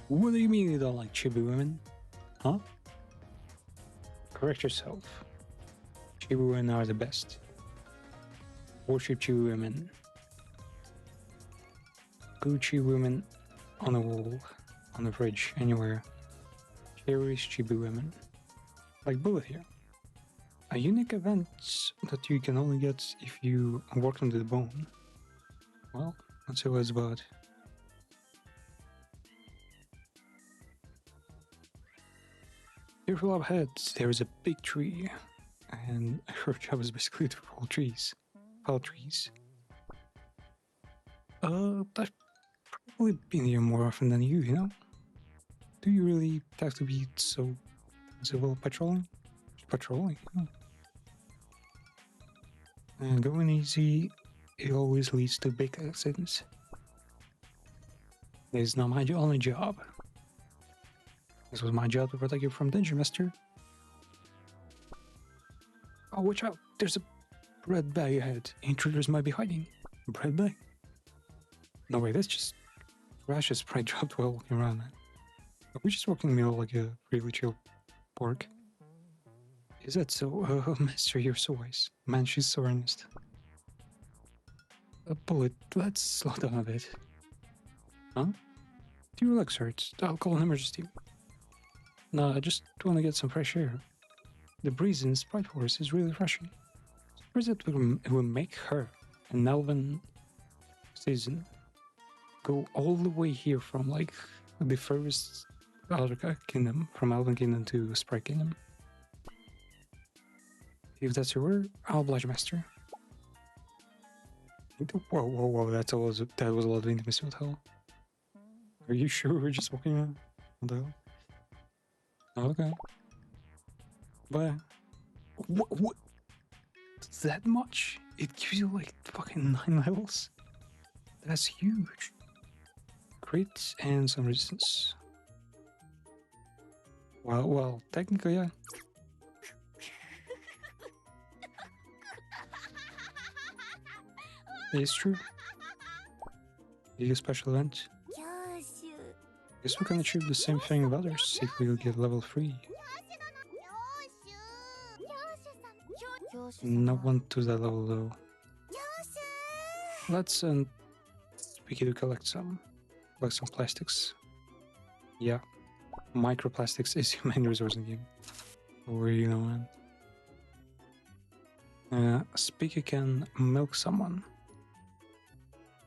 What do you mean you don't like Chibi women? Huh? Correct yourself. Chibi women are the best. Worship Chibi women. Gucci women on a wall, on the fridge, anywhere. Cherish Chibi women. Like Bullet here. A unique event that you can only get if you work on the bone. Well, let's see what it's about. Careful up ahead, there is a big tree. And her job is basically to fall trees. Fell trees. I've probably been here more often than you know? Do you really have to be so civil patrolling? Patrolling, yeah. And going easy, it always leads to big accidents. This is not my only job. This was my job to protect you from danger, mister. Oh, watch out! There's a bread bag ahead. Intruders might be hiding. Bread bag? No way, that's just Rash's pride dropped while walking around, man. Are we just walking in the middle like a really chill pork? Is that so? Mister, you're so wise. Man, she's so earnest. Bullet, let's slow down a bit. Huh? Do your legs hurt? I'll call an emergency. No, I just want to get some fresh air. The breeze in Sprite Forest is really refreshing. Surprised that it will make her, an elven season, go all the way here from like the furthest outer kingdom, from Elven Kingdom to Sprite Kingdom. If that's your word, I'll oblige, master. Whoa, that was a lot of intimacy with hell. Are you sure we're just walking around? What the hell? Okay. But what? That much? It gives you like fucking 9 levels? That's huge. Crit and some resistance. Well, technically, yeah. It's true. You get a special event. Guess we can achieve the same thing with others if we get level 3. Not one to that level though. Let's we can collect some plastics. Yeah, microplastics is your main resource in the game. Or you know, man. Speaker can milk someone.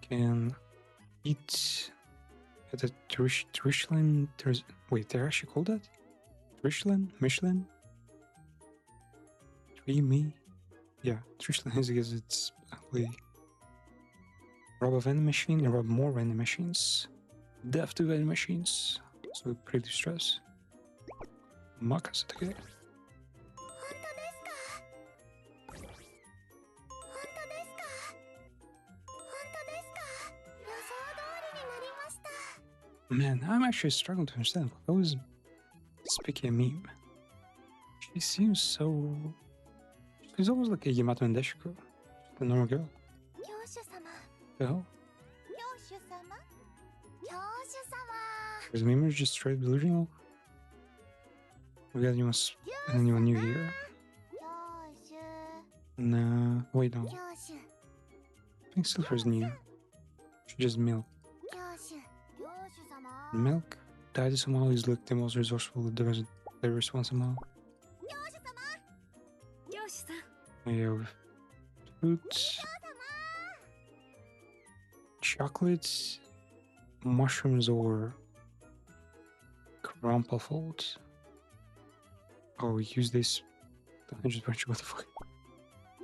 Can eat at a Trishlan. Wait, they're actually called that? Trishlan? Michelin? Me? Yeah, Trishlan is because it's actually rob a vending machine and rob more vending machines. Death to vending machines. So pretty stress. Makas together. Man, I'm actually struggling to understand. I was speaking a meme. She seems so... She's almost like a Yamato and Deshiko. The normal girl. The hell? Is meme just straight delusional? We got anyone new here? Nah, wait, no. I think Silver's new. She just milk. Milk? Daddy somehow is like the most resourceful there is one somehow. We have fruits, chocolates, mushrooms, or crumplefold. Oh, we use this. I just bunch. What the fuck?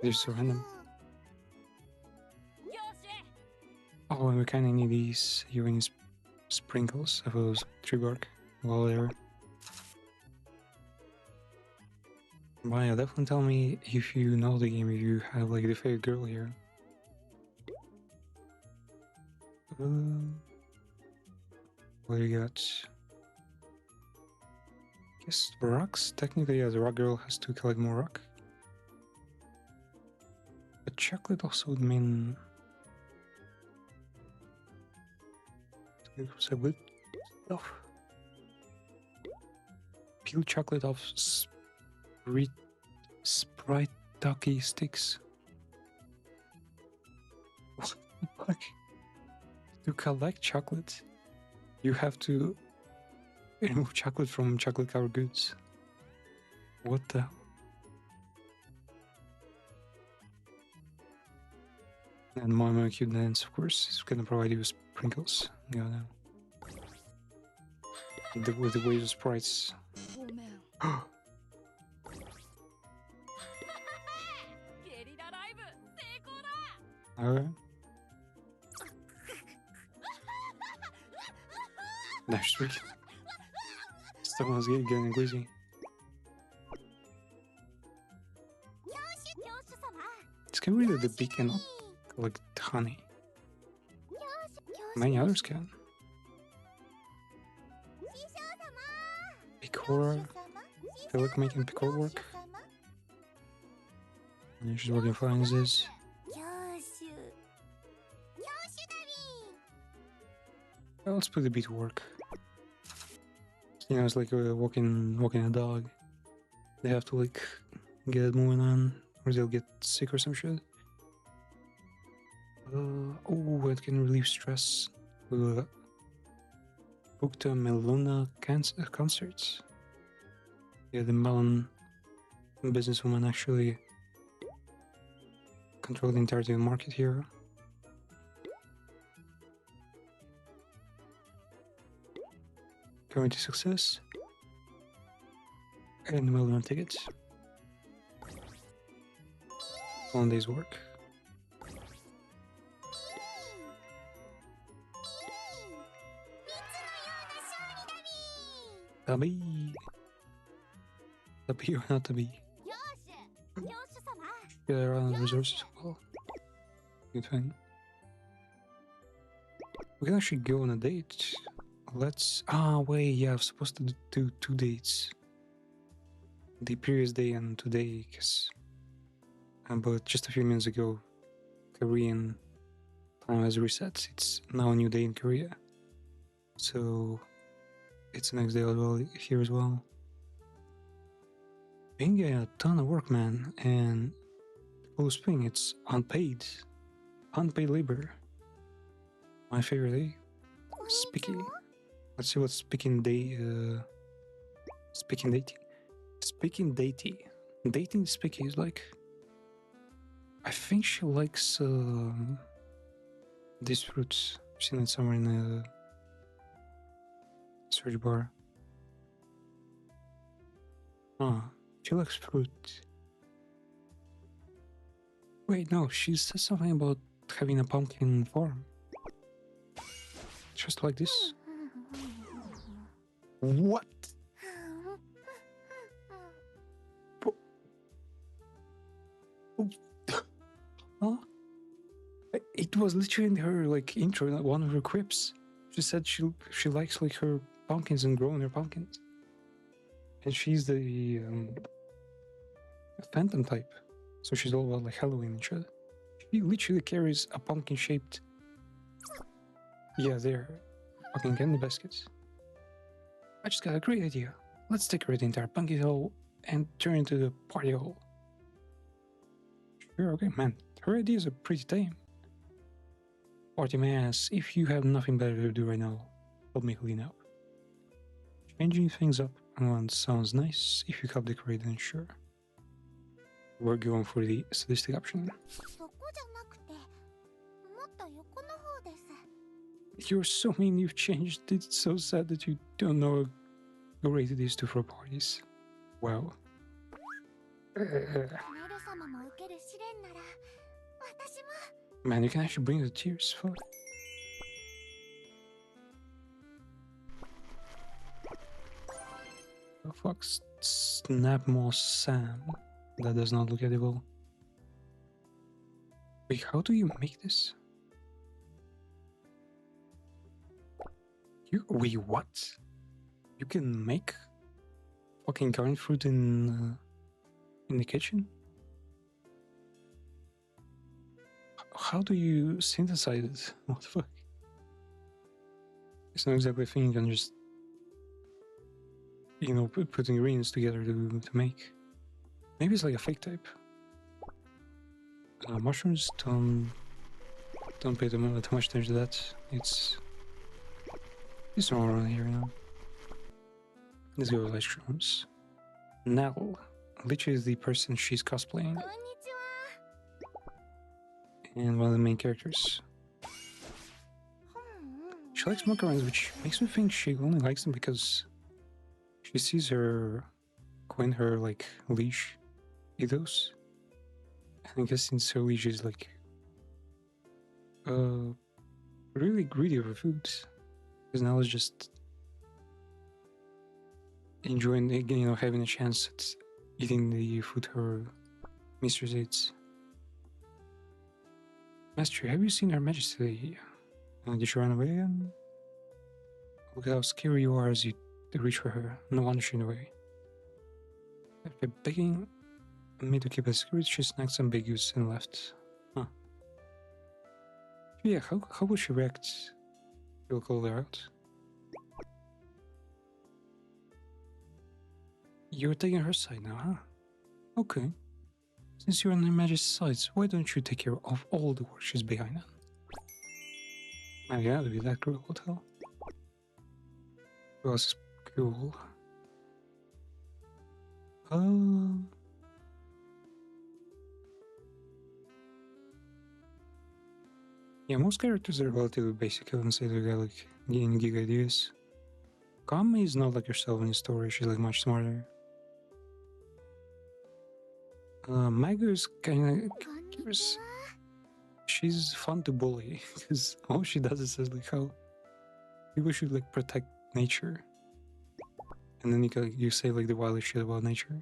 They're so random. Oh, and we kind of need these urine sprinkles of those tree bark while they're. But yeah, definitely tell me if you know the game, if you have like the favorite girl here. What do you got? I guess rocks? Technically, yeah, the rock girl has to collect more rock. But chocolate also would mean... So good stuff. peel chocolate off Sprite Ducky sticks. What the fuck? To collect chocolate, you have to remove chocolate from chocolate covered goods. What the hell? And my cute dance, of course, is gonna provide you with sprinkles. Yeah, no. With the waves of sprites. Alright. Nice week. Someone's getting greasy. This can read the bee cannot collect honey. Many others can. Picora. Feel like making Picora work. Yeah, she's working fine as is. Well, let's put the bee to work. You know, it's like walking a dog. They have to like get it moving on, or they'll get sick or some shit. Oh, it can relieve stress. Booked the Melona concerts. Yeah, the melon businesswoman actually control the entirety of the market here. Community success. And Melon tickets. 1 day's work. Tabi. Tabi or not Tabi? Yeah, there are resources. Well, good thing. We can actually go on a date. Let's. Wait, yeah, I'm supposed to do 2 dates. The previous day and today, because. But just a few minutes ago, Korean time has reset. It's now a new day in Korea. So. It's the next day as well here as well. Been getting a ton of work, man, and the coolest thing, it's unpaid. Unpaid labor. My favorite day. Speaking. Let's see what speaking day. Speaking dating. Speaking dating. Dating speaking is like. I think she likes these fruits. I've seen it somewhere in the search bar. She likes fruit. Wait, no, she said something about having a pumpkin farm. Just like this. What? Huh? It was literally in her like intro, like one of her quips. She said she likes like her pumpkins and growing her pumpkins. And she's the phantom type, so she's all about like Halloween and shit. She literally carries a pumpkin shaped. Yeah, they're fucking candy baskets. I just got a great idea. Let's decorate the entire pumpkin hall and turn it into the party hall. Sure, okay, man. Her ideas are pretty tame. Party man asks, if you have nothing better to do right now, help me clean up. Changing things up sounds nice. If you help decorate, then sure. We're going for the sadistic option. You're so mean, you've changed. It's so sad that you don't know how great it is to throw parties. Wow. Man, you can actually bring the tears. Fuck. Oh, fuck. Snapmoss Sam. That does not look edible. Wait, how do you make this? Wait, what? You can make fucking currant fruit in the kitchen? How do you synthesize it? What the fuck? It's not exactly a thing you can just... you know, put ingredients together to make. Maybe it's like a fake type. Mushrooms, don't pay too much attention to that. It's normal around here, you know. Let's go with ice creams. Now, literally is the person she's cosplaying. And one of the main characters. She likes macarons, which makes me think she only likes them because she sees her queen, her like leash, eat those. And I guess since her leash is like really greedy for food, because now it's just enjoying, you know, having a chance at eating the food her mistress eats. Master, have you seen Her Majesty? Did she run away again? Look how scary you are as you reach for her. No wonder she ran away. After begging me to keep her secret, she snagged some big goose and left. Huh. Yeah, how would she react? You'll call her out. You're taking her side now, huh? Okay. Since you're on Her Majesty's side, why don't you take care of all the work she's behind on? Oh yeah, it'd be that cruel hotel. Who else is cool? Yeah, most characters are relatively basic. I wouldn't say they're like getting gig ideas. Kami is not like yourself in the story, she's like much smarter. Magu is kinda curious. She's fun to bully, because all she does is says like how people should like protect nature. And then you say like the wildest shit about nature.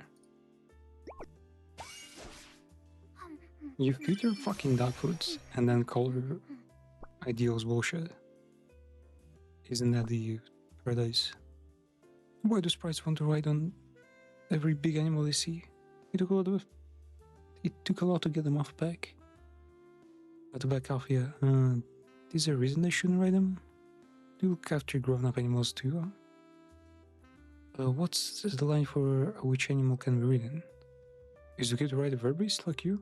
You feed her fucking dog foods and then call her ideals bullshit. Isn't that the paradise? Why do sprites want to ride on every big animal they see? It took a lot to get them off back. But to back off, yeah. Is there a reason they shouldn't ride them? They look after grown-up animals too. What's the line for which animal can be ridden? Is it okay to ride a verbeast like you?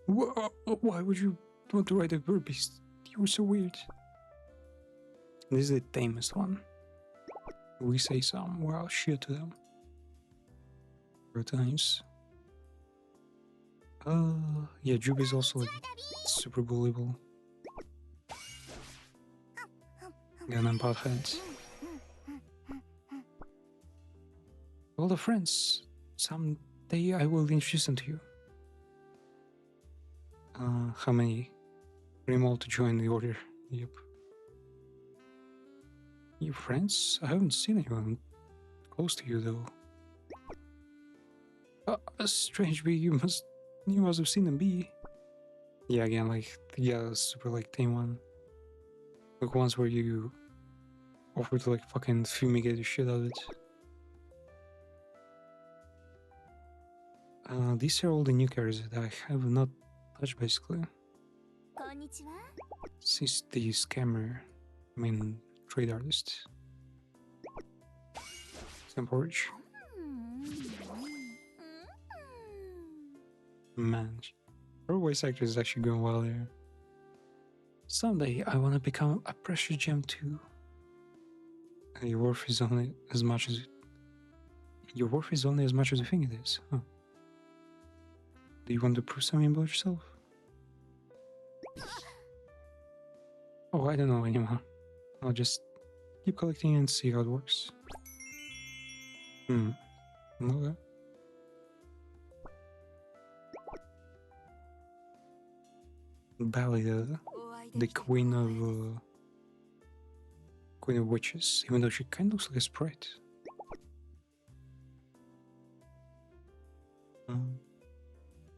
Why would you want to ride a verbeast? You were so weird. This is the tamest one. We say some wild shit to them. 4 times. Yeah, Jubi is also like super bullyable. Gun and potheads. All the friends. Someday I will introduce them to you. How many? Bring them all to join the order. Yep. Your friends? I haven't seen anyone close to you though. A strange bee, you must have seen them be. Yeah, again, like, yeah, super like tame one. Like ones where you offer to like fucking fumigate the shit out of it. These are all the new characters that I have not touched basically. Since the scammer, I mean trade artist. Some porridge. Man, her voice actor is actually going well there. Someday I want to become a precious gem too. Your worth is only as much as you think it is. Huh? Do you want to prove something about yourself? Oh, I don't know anymore. I'll just keep collecting and see how it works. Okay. Bali, the queen of witches, even though she kind of looks like a sprite.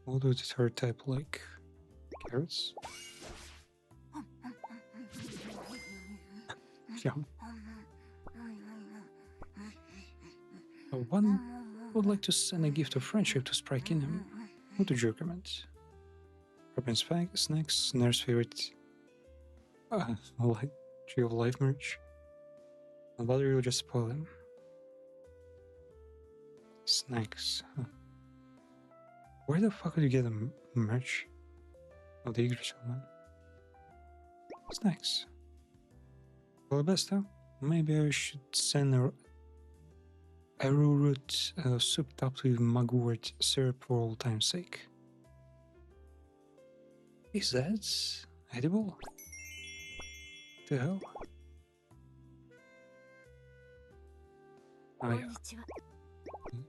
What does her type like? Carrots? Yum. One would like to send a gift of friendship to Sprite Kingdom. What would you recommend? Urban snacks, nurse favorite. Like Tree of Life merch. Nobody will just spoil them. Snacks. Huh. Where the fuck would you get a merch? Oh, the Yggdrasil, man. Snacks. All the best, though. Maybe I should send a arrowroot soup topped with mugwort syrup for all time's sake. Is that edible? The hell? Oh yeah.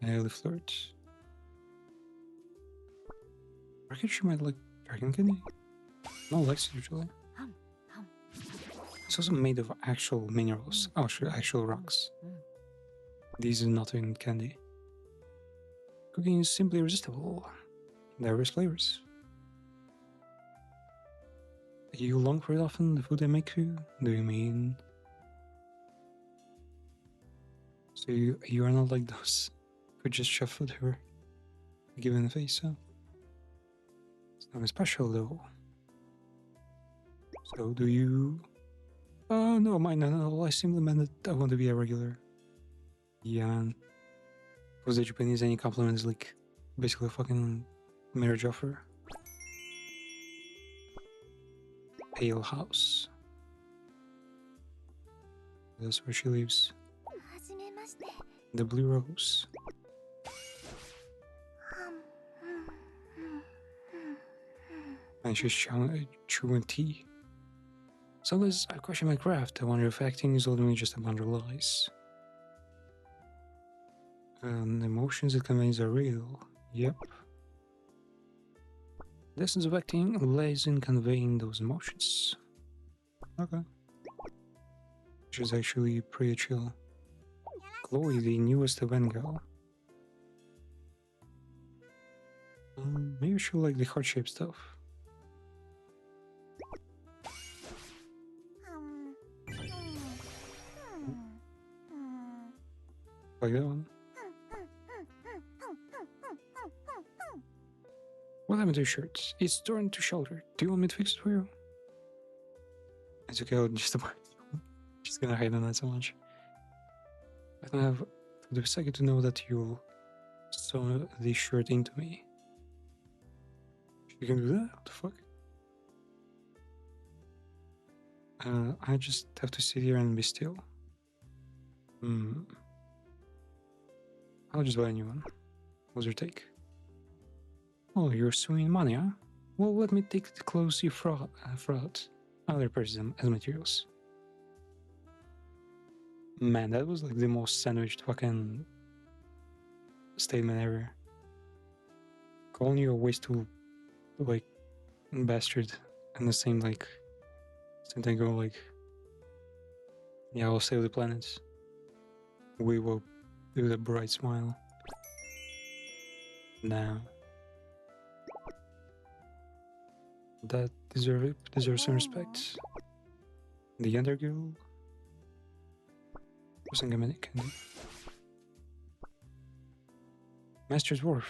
Early flirt. I reckon she might like dragon candy. No likes it usually. It's also made of actual minerals. Oh, sure, actual rocks. These are not in candy. Cooking is simply irresistible. Diverse flavors. You long for it often, the food they make for you? Do you mean? So you are not like those who just shove food her, give in the face, huh? It's nothing special though. So do you? Oh no, mine no. I simply meant that I want to be a regular. Yeah. Was the Japanese any compliment is like basically a fucking marriage offer. Pale house. That's where she lives. The Blue Rose. And she's chewing tea. Sometimes I question my craft. I wonder if acting is ultimately just a bunch of lies. And emotions it conveys are real. Yep. The essence of acting lies in conveying those emotions. Okay. She's actually pretty chill. Chloe, the newest event girl. Maybe she'll like the heart-shaped stuff. Like that one. What happened to your shirt? It's torn to shoulder. Do you want me to fix it for you? It's okay, I'll just about she's gonna hide on that so much. I don't have the second to know that you sew the shirt into me. You can do that? What the fuck? I just have to sit here and be still. I'll just buy a new one. What's your take? Oh, you're suing money, huh? Well, let me take the clothes you fraud. I'll repurchase them as materials. Man, that was like the most sandwiched fucking statement ever. Calling you a wasteful, like, bastard, and the same thing go like, yeah, I'll save the planet. We will do the bright smile. Now. That deserves some respect. The younger girl wasn't gonna candy. Master's Dwarf.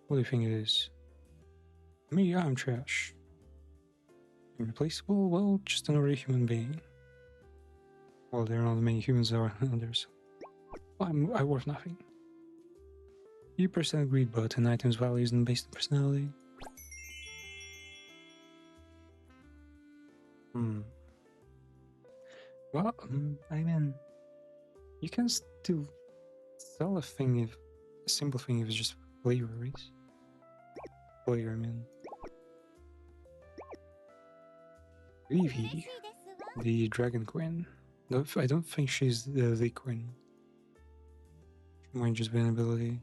What do you think it is? Me, I'm trash. Irreplaceable? Well, just another human being. Well, there are not many humans that are others. I'm worth nothing. You percent agreed, but an item's value isn't based on personality. Well, I mean, you can still sell a simple thing if it's just flavor, right? Flavor, I mean. Vivi, the Dragon Queen. No, I don't think she's the queen. She might just be an ability.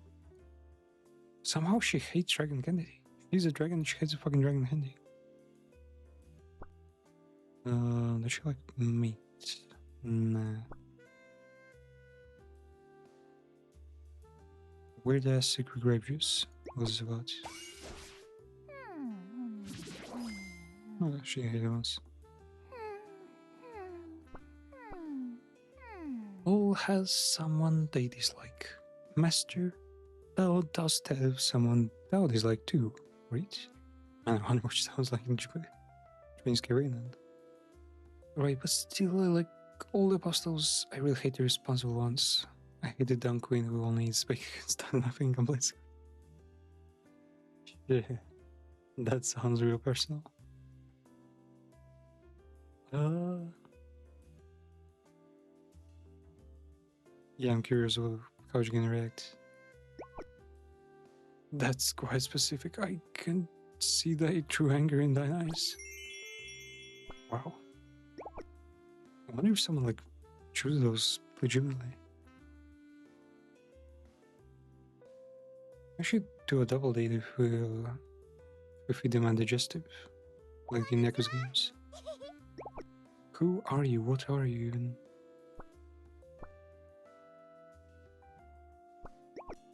Somehow she hates Dragon Candy. She's a dragon, she hates a fucking Dragon Candy. Does she like meat? Nah. Weird ass secret grape juice. What's this about? Oh, she hated us. All has someone they dislike. Master, thou dost have someone thou dislike too, right? I wonder which sounds like in Japanese Korean. Right, but still, like all the apostles, I really hate the responsible ones. I hate the dumb queen who only speaks style nothing complaints. Yeah, that sounds real personal. Yeah, I'm curious how you're gonna react. That's quite specific. I can see the true anger in thine eyes. Wow. I wonder if someone like chooses those legitimately. I should do a double date if we demand digestive, like in Neko's games. Who are you? What are you even?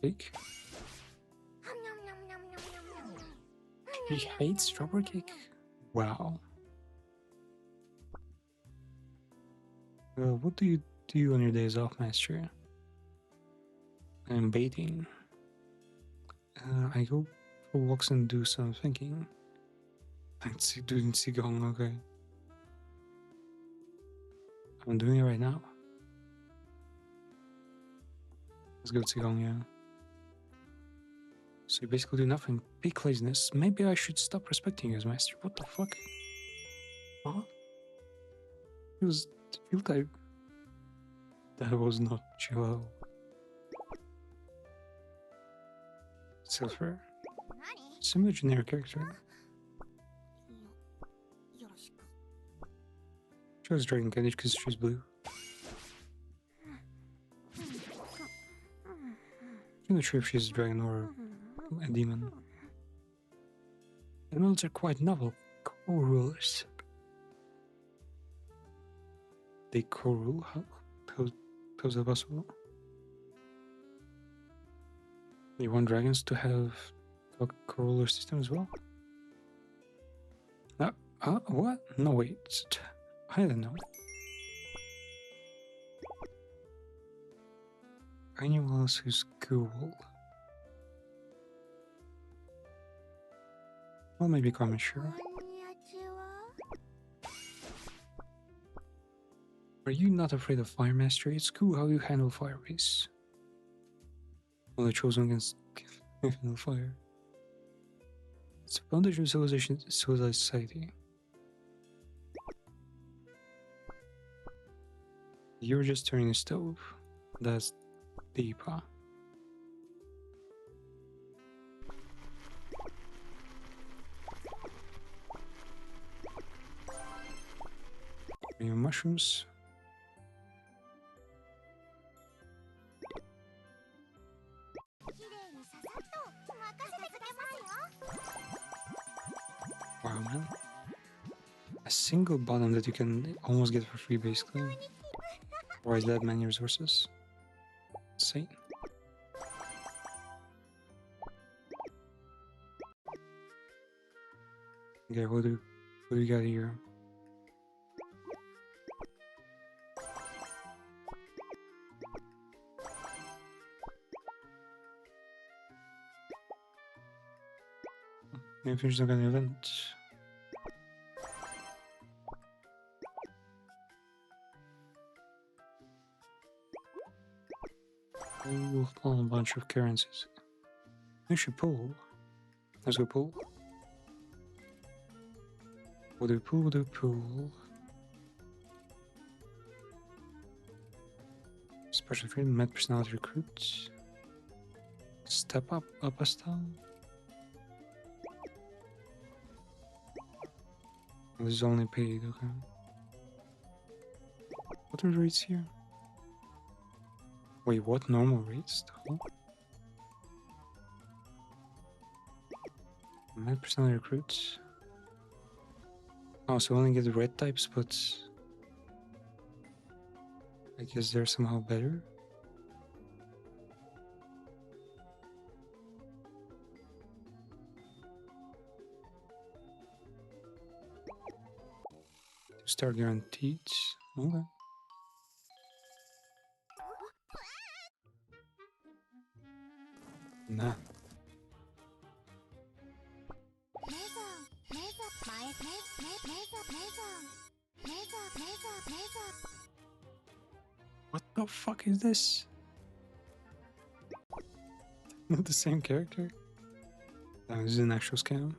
Cake? He hates strawberry cake? Wow. What do you do on your days off, Master? I'm baiting. I go for walks and do some thinking. Doing Qigong, okay. I'm doing it right now. Let's go Qigong, yeah. So you basically do nothing. Peak laziness. Maybe I should stop respecting you as master. What the fuck? Huh? It was field type. That was not chill. Silver. Similar generic character. She was Dragon Candy because she's blue. I'm not sure if she's a dragon or a demon. Animals are quite novel co-rulers. They co-rule? How's that possible? You want dragons to have a co-ruler system as well? What? No, wait. I don't know. Anyone else who's cool? Well, maybe Kamishiro. Are you not afraid of Fire Mastery? It's cool how you handle fire race. Well, the chosen against handle fire. It's a foundation of civilization, civilized society. You're just turning a stove. That's deep, huh? Your mushrooms. Wow, man. A single bottom that you can almost get for free, basically. Why is that many resources? Insane. Okay, what do we got here? Maybe finish some kind of event. We'll pull a bunch of currencies. We should pull. Let's go pull. What do we pull? What do we pull? Special freedom, med personality recruits. Step up, up a style. This is only paid, okay. What are the rates here? Wait, what normal rates? Huh? Med personality recruits. Oh, so only get the red types, but I guess they're somehow better. Start guaranteed. Okay. Nah. What the fuck is this? Not the same character? No, this is an actual scam.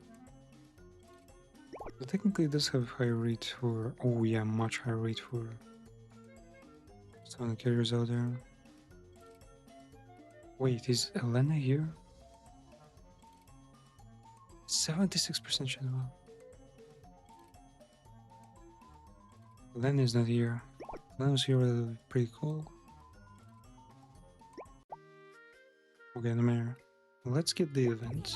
But technically it does have higher rate for... Oh yeah, much higher rate for some of the carriers out there. Wait, is Elena here? 76% chance. Elena is not here. Elena was here, would be pretty cool. Okay, the mayor. Let's get the event.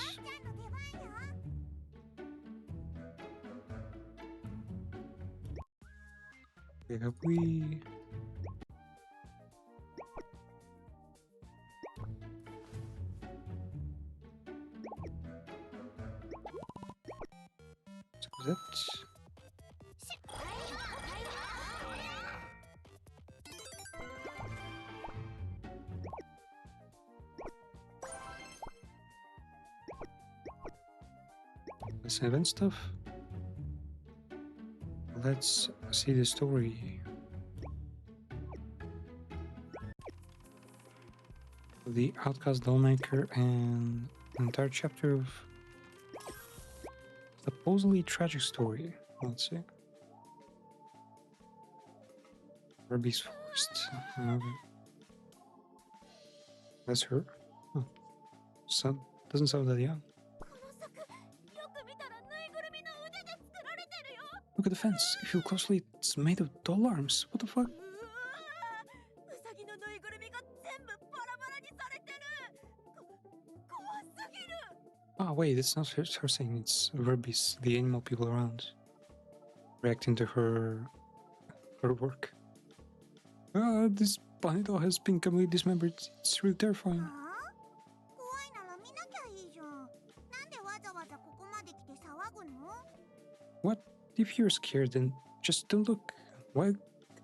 Okay, have we... So that... Let's event stuff. Let's see the story. The Outcast Dollmaker and an entire chapter of supposedly tragic story. Let's see. Ruby's Forest. That's her. Huh. Doesn't sound that young. Look at the fence. If you look closely, it's made of doll arms. What the fuck? Ah, wait, it's not her saying, it's Ruby's, the animal people around, reacting to her work. Ah, this bunny doll has been completely dismembered. It's really terrifying. What? If you're scared, then just don't look. Why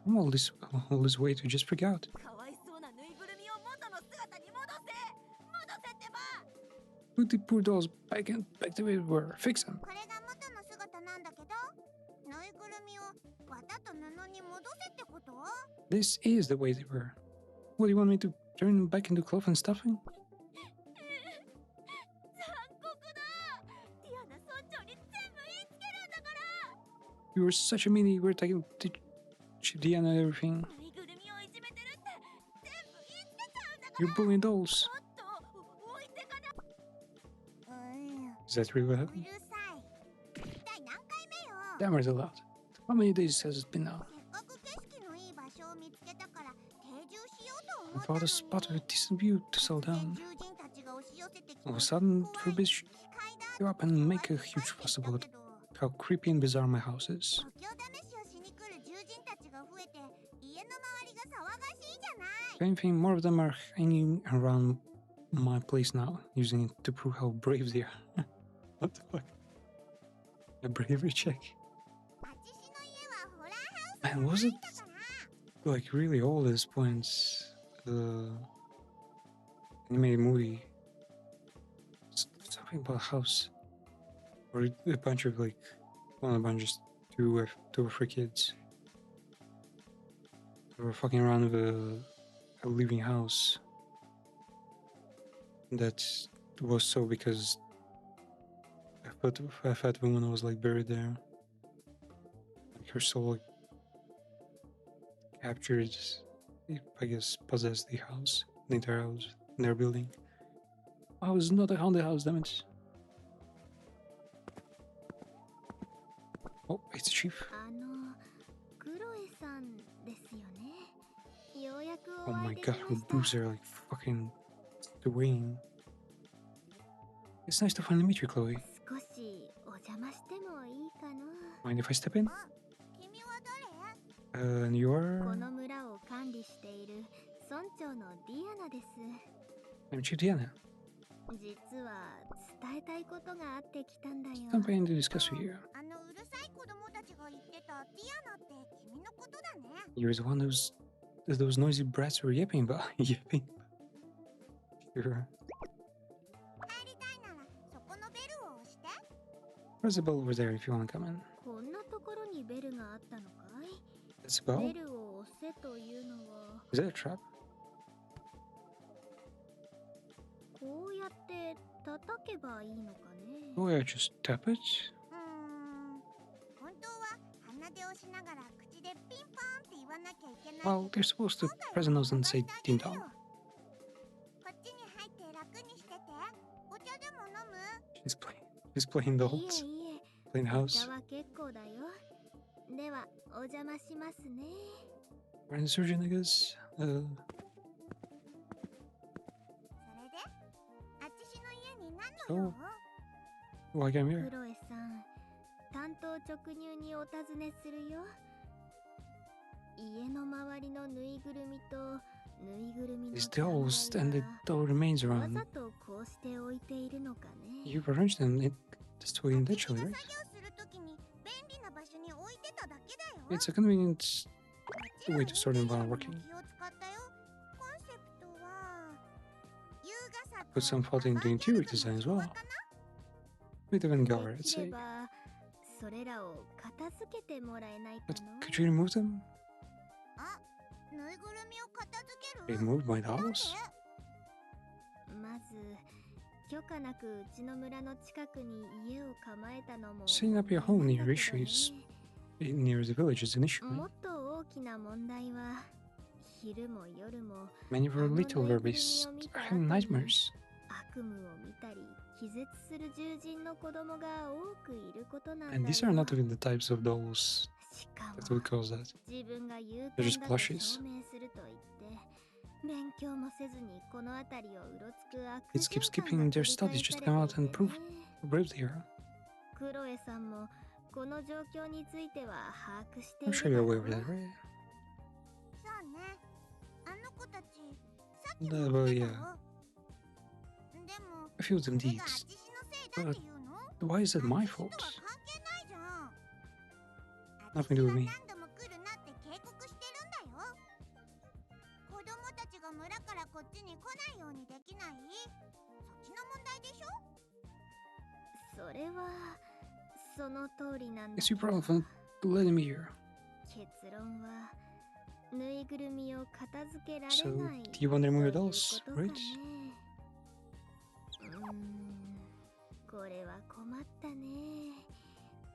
come all this way to just freak out? Put the poor dolls back the way they were. Fix them. This is the way they were. What, do you want me to turn them back into cloth and stuffing? You were such a meanie, you were taking Diana and everything. You're bullying dolls. Is that really what happened? Damn it, a lot. How many days has it been now? I thought a spot with a decent view to settle down. All of a sudden, Ruby show up and make a huge fuss about how creepy and bizarre my house is. If anything, more of them are hanging around my place now, using it to prove how brave they are. What the fuck? A bravery check? Man, was it like really old at this point? The animated movie. Something about a house. Or a bunch of like, well, a bunch, just two or three kids. They were fucking around with a living house. That was so because a fat woman was like buried there. Like her soul like, captured, I guess, possessed the house, the entire house, their building. Oh, it's not a haunted house, damn it. Oh, it's the chief. Oh my god, her boobs are like fucking swaying. It's nice to finally meet you, Chloe. Mind if I step in? And you're... I'm Chief Diana. Something to discuss with you. You're the one those noisy brats were yapping about. Yapping. Sure. There's a bell over there if you want to come in. That's a bell? Is that a trap? やって叩けばいいのかね。 Oh yeah, just tap it. 本当は鼻で押しながら口でピンポンって言わなきゃいけないけ Well, ど they're supposed to 今回 press the は nose お and 願 say いしてあ ding げる dong. よ。こっちに入って楽にしてて。お茶でも飲む？ She's playing the いえ holes, いえ、 playing the お house. 茶は結構だよ。ではお邪魔しますね。 Brain surgeon, I guess. それであっちしの家に何の用？ Why came here? クロエさん、担当直入にお尋ねするよ。家の周りのぬいぐるみとぬいぐるみの These 残 dolls 骸 and the は doll remains わ around. ざとこうして置いているのかね。 You've arranged them this way あっちしが intentionally, 作 right? 業するときに便利な場所に置いてただけだよ。 It's a convenient もち way ろん to start インテリ and ア while にも working. 気を使ったよ。コンセプトは優雅さ Put some thought into interior design as well. Bit of で Vanguard, I'd きれ say. ばそれらを片付けてもらえないか But の？ could you remove them? あ、ぬいぐるみを片付ける？ Remove my なんで？ dolls? まず許可なくうちの村の近くに家を構えたのも Setting up your 問 home 題 near なんだけどね。 issues near the village is an issue, も right? っと大きな問題は昼も夜も Many of our Ano little na verbies yung are having nightmares. 悪夢を見たり気絶する獣人の子供が多くいることなんだ And よ。 these are not even the types of dolls しかも that would cause that. 自分が勇 They're 敢 just だと plushies. 証明すると言って勉強もせずにこの辺りをうろつく悪 Kids keep 循環 skipping が their 繰り studies 返 just さ to れ come て out い and て prove ね。 how brave they are. クロエさんもこの状況については把握してい I'm る sure だ you're ろ aware う of that, right? そうね。あの子たち、さっき No, も well, 来てた yeah. よ。でも、 A few of そ them れがあっ deeds. ちしのせいだって言うの？ Why is that my あっちし fault? とは関係ないじゃん。あ Nothing っち to し do は with me. 何度も来るなって警告してるんだよ。子供たちが村からこっちに来ないようにできない？そっちの問題でしょ？それはその通りなんだ It's け your ど problem for letting me here. 結論はぬいぐるみを片付けられ So, ない do you want to remove your という dolls, ことか right? ね。これは困ったね。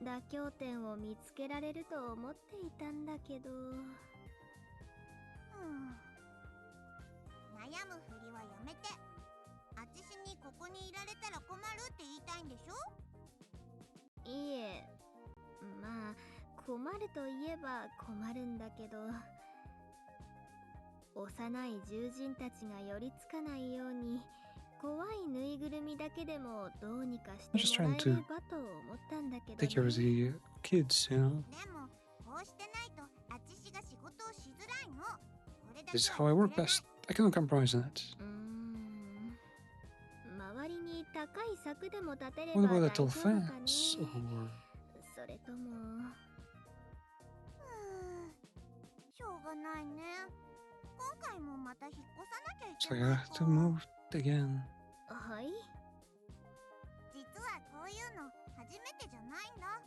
妥協点を見つけられると思っていたんだけど。悩むふりはやめて。あっちしにここにいられたら困るって言いたいんでしょ？いえ、まあ困るといえば困るんだけど、幼い獣人たちが寄りつかないように怖いぬいぐるみだけでもどうにかしてもらえればと思ったんだけど Take care of ね。 the kids, you know? でも、こうしてないとあっちしが仕事をしづらいの。これだ This け is は how I work 譲れない。 best. I cannot compromise on that. 周りに高い柵でも立てれ What ば about 大 that 丈 tall 夫かね。 fence? Or それともしょうがないね。今回もまた引っ越さなきゃい it's け like な I い have か。 to move again. はい。実はこういうの初めてじゃないんだ。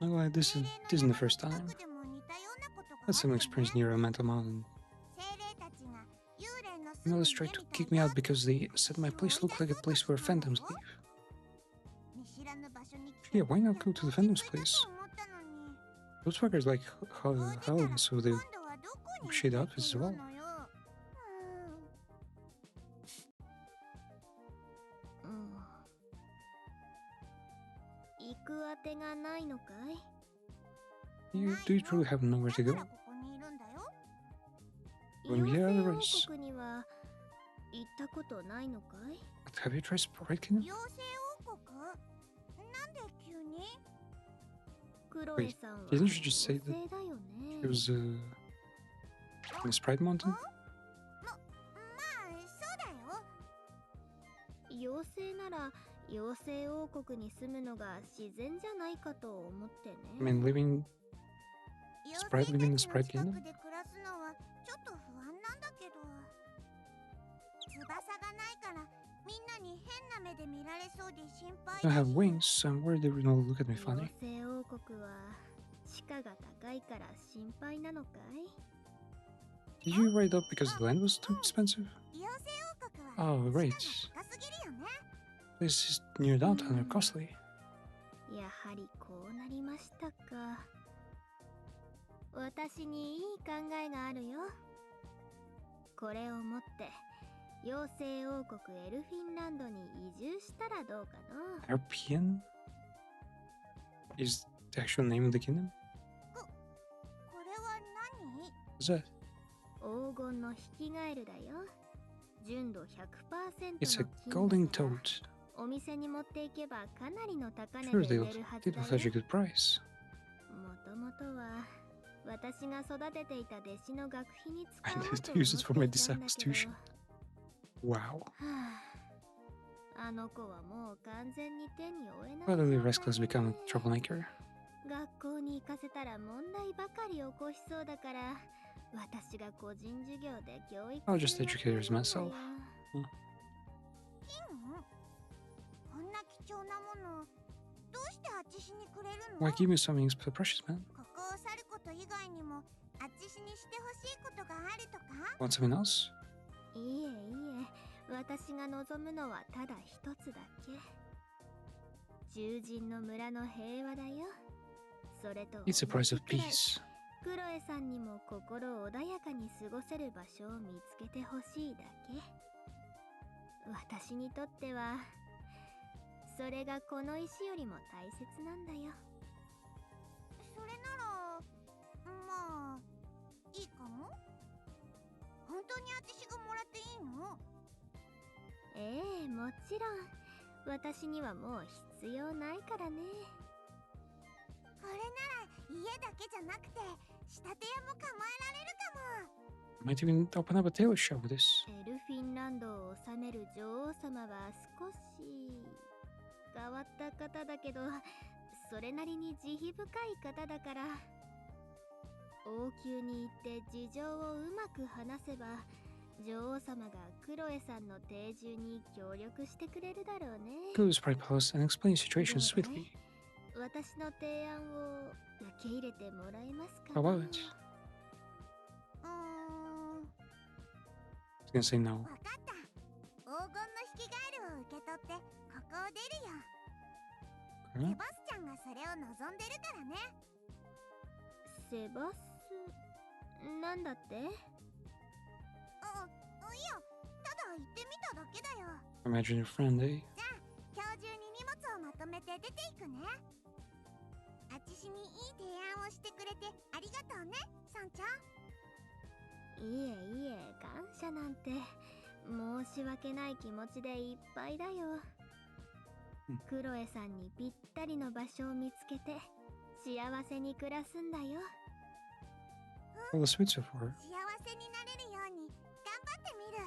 Not gonna lie, this isn't the first time. 精霊の山の近くでも似たようなことがあ Had some って experience ね。 near a mental mountain. 精霊たちが幽霊の You 住 know, む they 家 tried み to たい kick me だ out because they said my place looked like a place where phantoms live. 見知らぬ場所に来て Yeah, why not go to the やっと phantom's 落ち着いた place? と思ったのに。 Those fuckers like こう出たら Howling, so they 今度はどこに shade 行け outfits as っていう well. のよ。行くあてがないのかい？ Do you truly have nowhere to だ go? からここにいるんだよ。 When we 妖 hear 精 the race, 王国には行ったことないのかい？ have you tried Sprite Kingdom? 妖精王国？なんで急に？クロエさんは didn't you just say 妖精だよ It ね。 was in the Sprite Mountain? まあそうだよ。妖精なら妖精王国に住むのが自然じゃないかと思ってね。 I mean, living 妖 Sprite living in the 精たち Sprite の Kingdom? 近くで暮らすのはちょっと不安なんだけど。翼がないからみんなに変な目で見られそうで心配 I だ don't have し。 wings, so I'm worried everyone will look at me 妖 funny. 精王国は地価が高いから心配なのかい？ Did you write up because the land was too expensive? 妖精王国は Oh, right. 地価が高すぎるよ Places near downtown are costly. やはりこうなりましたか。私にいい考えがあるよ。これを持って妖精王国エルフィンランドに移住したらどうかな。 Arpian is the actual name of the kingdom? これは何？ What's that? 黄金のヒキガエルだよ。純度 100% It's a の金 golden だから toad. お店に持っていけばかなりの高値 Sure, で they'll 売れるはず get だ a よ。 such a good price. もともとは私が育てていた弟子の学費に使 I おう need と to 思 use it for my っていたんだけど、 discipleship. Wow. はあ、あの子はもう完全に手に負えない Probably 状態 Rascal's ね。 become a troublemaker. 学校に行かせたら問題ばかり起こしそうだから私が個人授業で教育 I'll just する educate her 予定なんだ myself. よ。金？こんな貴重なものどうしてあっちしにくれるの？ Why give me something so precious, man? ここを去ること以外にもあっちしにしてほしいことがあるとか？ Want something else? いいえいいえ、私が望むのはただ一つだけ。獣人の村の平和だよ。それと It's the price of 同じくらい peace. クロエさんにも心穏やかに過ごせる場所を見つけてほしいだけ。私にとってはそれがこの石よりも大切なんだよ。それならまあいいかも。本当にあっちしがもらっていいの？ええ、もちろん私にはもう必要ないからね。これなら家だけじゃなくて仕立て屋も構えられるかも。 Might even open up a tailor shop with this. エルフィンランドを治める女王様は少し変わった方だけど、それなりに慈悲深い方だから、王宮に行って事情をうまく話せば女王様がクロエさんの定住に協力してくれるだろうね。 Go to the Sprite Palace and explain the situation どうだい？ sweetly. 私の提案を受け入れてもらえますか How な？ about it? うーん、 He's gonna say no. わかった。黄金のヒキガエルを受け取ってここを出るよ。 Huh? セバスチャンがそれを望んでるからね。セバスなんだって？いや、ただ行ってみただけだよ。 Imagine your friend, eh? じゃあ今日中に荷物をまとめて出ていくね。あっちしにいい提案をしてくれてありがとうね、さんちゃん。いえいえ、感謝なんて申し訳ない気持ちでいっぱいだよ。クロエさんにぴったりの場所を見つけて幸せに暮らすんだよ。 All the sweets are for her. 幸せになれるように頑張ってみる。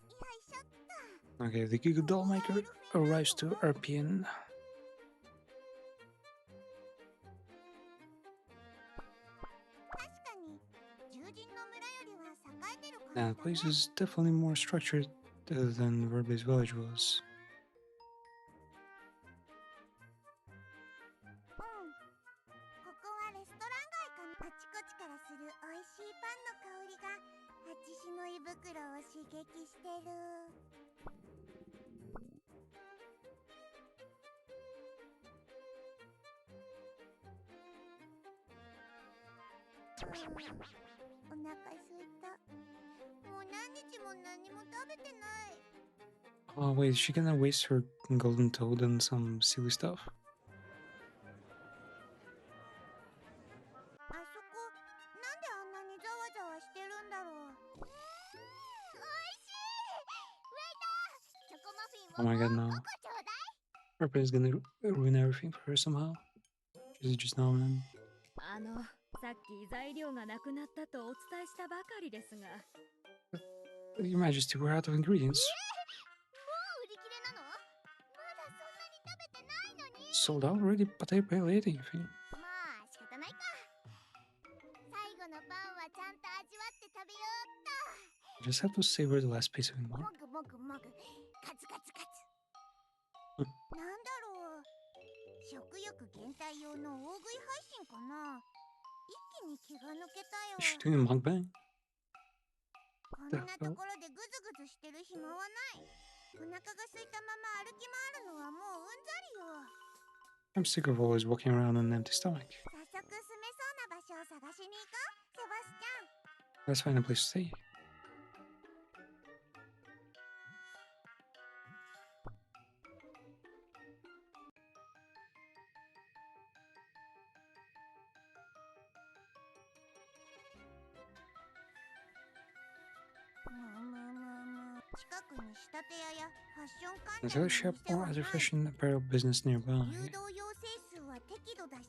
よいしょっと。 Okay, the Google Doll Maker arrives to Arpian. 確かに獣人の村よりは栄えてる感じ Now, だ the place ね。 is definitely more structured than Verbe's village was. うん。ここはレストラン街かな。あちこちからする美味しいパンの香りがあちしの胃袋を刺激してる。お腹すいた。もう何日も何も食べてない。 Oh, wait, is she gonna waste her golden toad on some silly stuff? あそこなんであんなにざわざわしてるんだろう。おいしい。ウェイター、チョコマフィン Oh my god, も no. 5個ちょうだい。 Arpian is gonna ruin everything for her somehow. Is it just now, man? さっき材料がなくなったとお伝えしたばかりですが。 Your Majesty, we're out of ingredients. もう売り切れなの？まだそんなに食べてないのに。 Sold out already, but I barely ate anything. まあ仕方ないか。最後のパンはちゃんと味わって食べようっと。 I just have to savor the last piece of it more. もぐもぐもぐ、カツカツカツ。なんだろう。食欲減退用の大食い配信かな。一気にに気が抜けたよ。 Is she doing a mukbang? こんなところでぐずぐずしてる暇はない。お腹が空いたまま歩き回るのはもううんざりよ。 I'm sick of always walking around on an empty stomach. 早速住めそうな場所を探しに行こう、セバスチャン。 Let's find a place to stay. Is there a shop or other fashion apparel business nearby? 流動要請数は適度だし、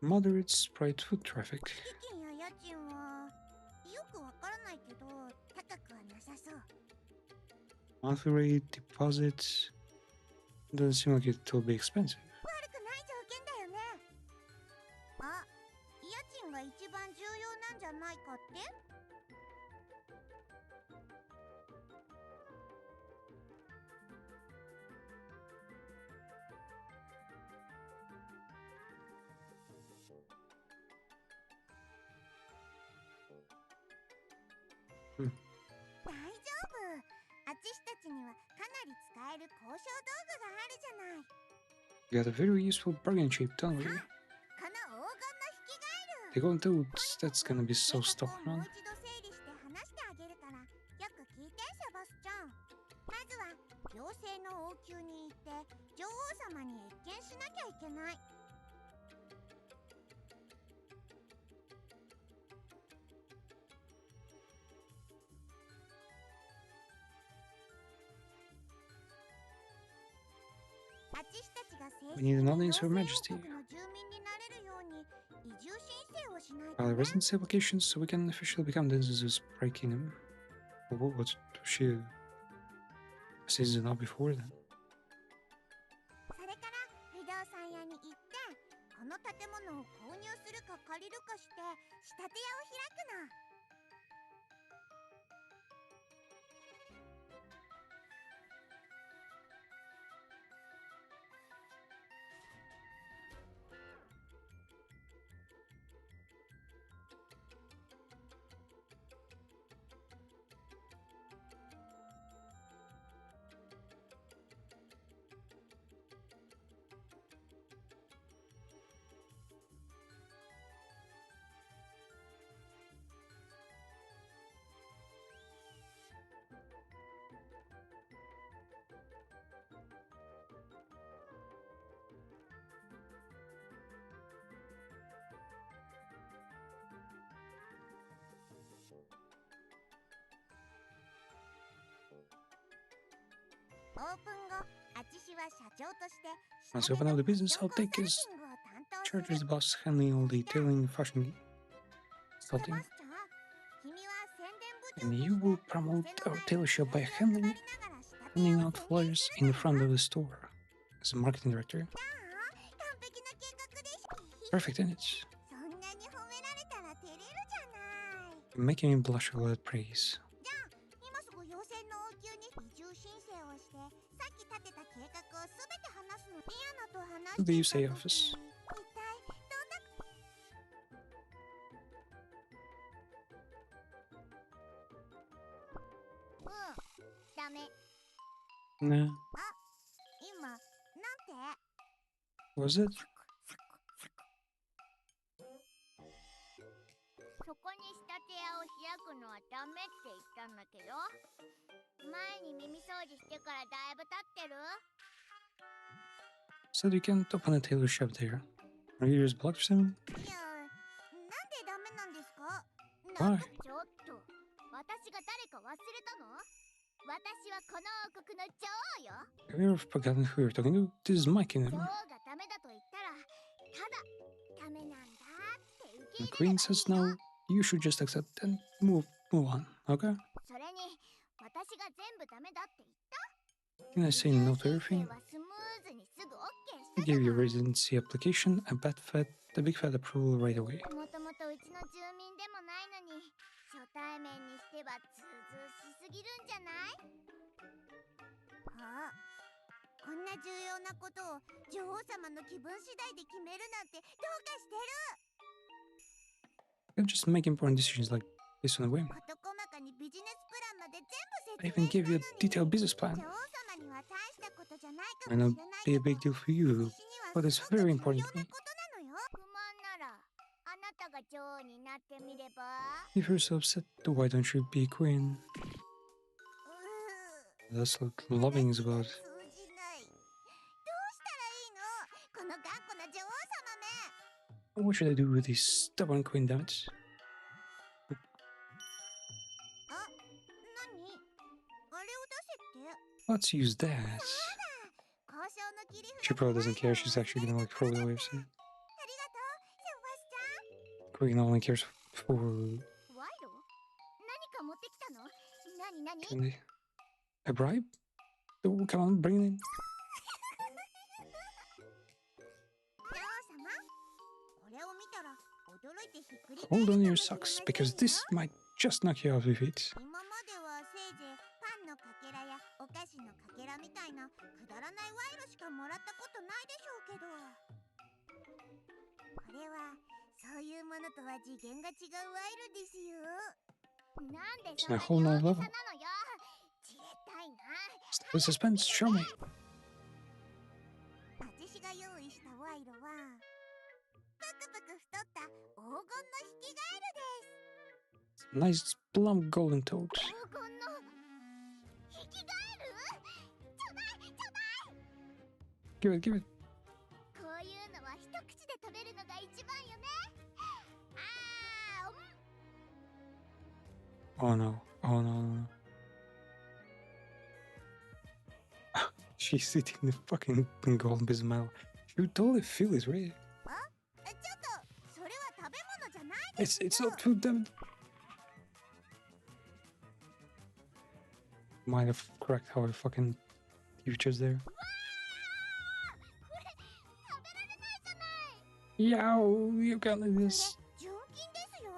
Moderate sprite foot traffic. 敷金や家賃はよくわからないけど高くはなさそう。 Monthly rate, deposits. Doesn't seem like it will be expensive. 悪くない条件だよね。あ、家賃が一番重要なんじゃないかって？ 大丈夫。あちしたちにはかなり使える交渉道具があるじゃない。 We got a very useful bargain chip, don't we? この黄金の引きガエル。 They got dudes, that's gonna be so 計画 stuck, をもう man. 一度整理して話してあげるからよく聞いて、セバスチャン。まずは妖精の王宮に行って女王様に謁見しなきゃいけない。 We need an audience for Majesty. File a residency application so we can officially become the Zeus Pride Kingdom. What was she a season out before then? それから不動産屋に行ってこの建物を購入するか借りるかして仕立て屋を開くの。 オープン後、アチシは社長として Once you open up the business, I'll take his charge as the boss, handling all detailing, fashion, consulting. And you will promote our tailor shop by handing out flyers in the front of the store as a marketing director. Perfect, isn't it? そんなに褒められたら照れるじゃない。 You're making me blush with that praise. じゃあ今すぐ妖精の王宮に移住申請をしてさっき立てた計画をすべて話すの。リアナと話 To して the い USA た office. 時に一体どんな ダメ。 Nah. 今なんて Was it? そこに仕立て屋を開くのはダメって言ったんだけど、前に耳掃除してからだいぶ経ってる。 Said you can't open a tailor shop there. Are you just blocked or something? いや、なんでダメなんですか？ Why? ちょっと、私が誰か忘れたの？私はこの王国の女王よ。 Have you ever forgotten who you're talking to? This is my 女 kingdom. 王がダメだと言ったら、ただダメなんだって受け The 入れれ queen ばい says いの。 no. You should just accept and move on, okay? それに、私が全部ダメだって言った。 Can I say no to everything? はスムーズにすぐ OK し I たじゃ gave you a ない。 residency application, a big fat approval right away. もともとうちの住民でもないのに初対面にしてはズうずうしすぎるんじゃない？あ、こんな重要なことを女王様の気分次第で決めるなんてどうかしてる。can't just make important decisions like this on a whim. 事細かにビジネスプランまで全部 I 説明 even した gave の you に a detailed business plan. 女王様には大したことじゃないか I も know しれない be け a ど big deal for you, 私には but す it's ごく very 重 important 要 to な me. ことなのよ。不満ならあなたが女王になってみれば。 If you're so upset, why don't you be a queen? うー That's what loving is 話が about. 通じない。どうしたらいいのこの頑固な女王様め。 What should I do with this stubborn queen, damn it? あ、何あれを出せって。 Let's use that. 交渉の切り She 札 probably で doesn't 賄 care. 賂を She's actually 渡 gonna され like たから throw it だ away っ or て。 something. ありがとう、セバスチャン。 Queen only cares for 賄賂？何か持ってきたの？何？ can they a bribe? Oh, come on, bring it in. 女王様、これを見たら驚いてひっくり返る Hold か on も your しれま socks せん because よ。 this might just knock you out of your feet. 今まではせいぜいパンのかけらやお菓子のかけらみたいなくだらない賄賂しかもらったことないでしょうけど、これはそういうものとは次元が違う賄賂ですよ。なんでそんな It's a whole に nother 大げ level. さなのよ。知りたいな。 Stop the suspense. Show me. 私が用意した賄賂はぷくぷく太った黄金の引きガエルです。 Nice plump golden toad. 黄金の引きガエル？ちょうだいちょうだい。 Give it, give it. こういうのは一口で食べるのが一番よね。あー、Oh no. Oh no, no, no. She's eating the fucking golden piece of metal. She would totally feel it, right? ちょっとそれは食べ物じゃないで It's す it's not food, damn it. Might have cracked how I fucking futures there. これ食べられないじゃない。 Yow, you can't let これ this. 純金ですよ。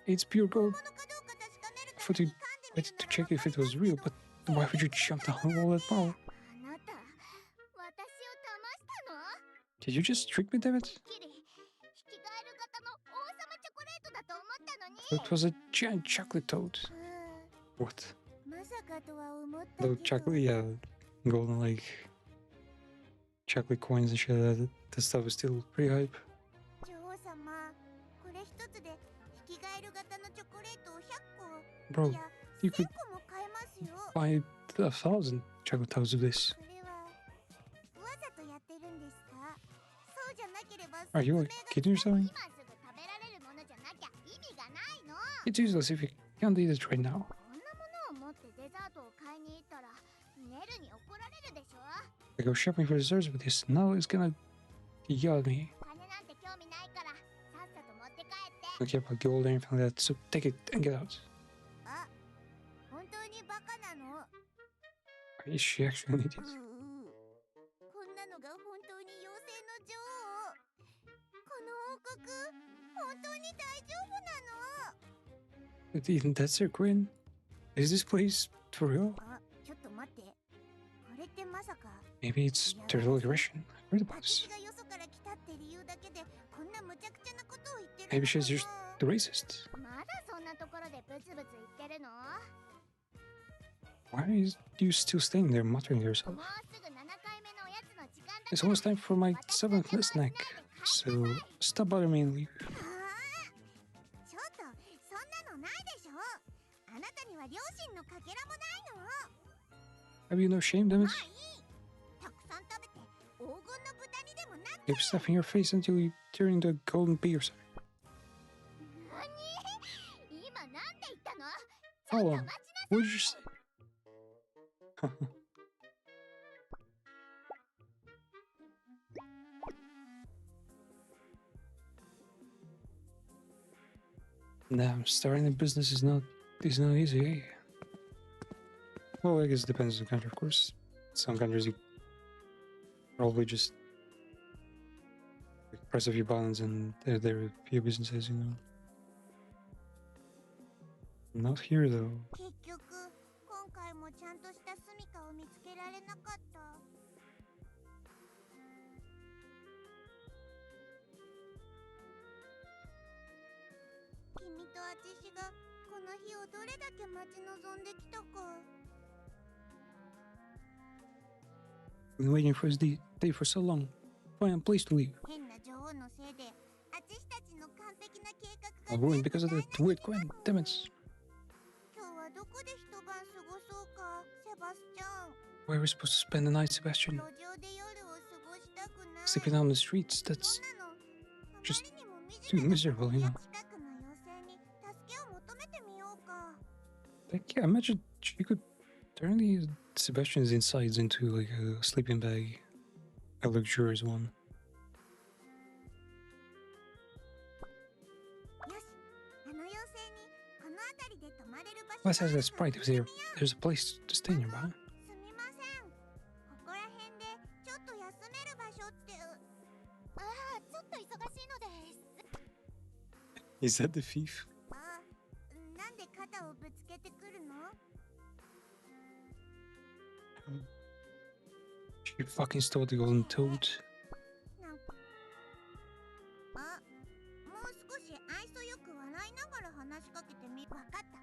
It's pure 本 gold. 物かどうか確かめるた For めに to 噛んでみ wait る to なら check わ if か it る was real, but why would you jump down all that power? あなた、私を騙したの？ Did you just trick me, damn it? キリ、引きガエル型の王様チョコレートだと思ったのに。 It was a giant chocolate toad. う What? ん、まさかとは思ったけ The ど。 chocolate, yeah, golden like chocolate coins and shit. That stuff is still pretty hype. 女王様、これ一つで引きガエル型のチョコレートを100 Bro, 個、いや、 you 1000 could 個も買えますよ。 buy 1,000 chocolate toads of this. それはわざとやってるんですか？そうじゃなければ Are you 説明 like が kidding yourself? 今すぐ食べられるものじゃなきゃ意味がないの。 It's useless if you can't eat it right now. こんなものを持ってデザートを買いに行ったらネルに怒られるでしょ。 I go shopping for desserts with this. Now it's gonna yell at me. 金なんて興味ないからさっさと持って帰って。 Don't care about gold or anything like that. So take it and get out. あ、本当にバカなの？ Is she actually an idiot? こんなのが本当に妖精の女王？この王国本当に大丈夫なの？ But even that's her queen. Is this place for real? あ、ちょっと待って。これってまさか Maybe it's total aggression. I heard about 私 this. がよそから来たって理由だけでこんな無茶苦茶なことを言ってる Maybe she's の just か the racist. な？まだそんなところでブツブツ言ってるの？ Why are you still staying there muttering to yourself? もうすぐ7回目のおやつの時間だ It's から。 almost time for my 7th snack. So stop bothering me and leave. あー、ちょっとそんなのないでしょ。あなたには両親のかけらもないの。 Have you no shame, damn ま it? あいい。たくさん食べて黄金の豚にでもなっ Keep stuffing your face until you turn into a golden bee or something. 何？今なんて言ったの？ Hold on. What did you say? Damn, starting a business is not easy, eh? Well, I guess it depends on the country, of course. Some countries you probably just like, press a few buttons and there are a few businesses, you know. Not here though. 結局今回もちゃんとした住処を見つけられなかった。君君と私がこの日をどれだけ待ち望んできたか。 Been waiting for this day for so long. Fine, please to leave. 変な女王のせいで私たちの完璧な計画 I'm が ruined because of that weird queen. Damn it. 今日はどこで一晩過ごそうか、セバスチャン。 Where are we supposed to spend the night, Sebastian? 路上で夜を過ごしたくない。 Sleeping out on the streets? そ That's んなの just あまりにも惨 too め miserable, you な know. 近くの妖精に助けを求めてみようか。 Like, yeah, imagine you could turn the Sebastian's insides into like a sleeping bag, a luxurious one. よし、あの妖精にこの辺りで泊まれる場所 Let's があ ask る that sprite if there's a place to stay nearby. すみません。ここら辺でちょっと休める場所って。ああ、ちょっと忙しいのです。 Is that the thief? あ、なんで肩をぶつけてくるの？ She fucking stole the golden toad. なんかあ、もう少し愛想よく笑いながら話しかけてみ。わかった。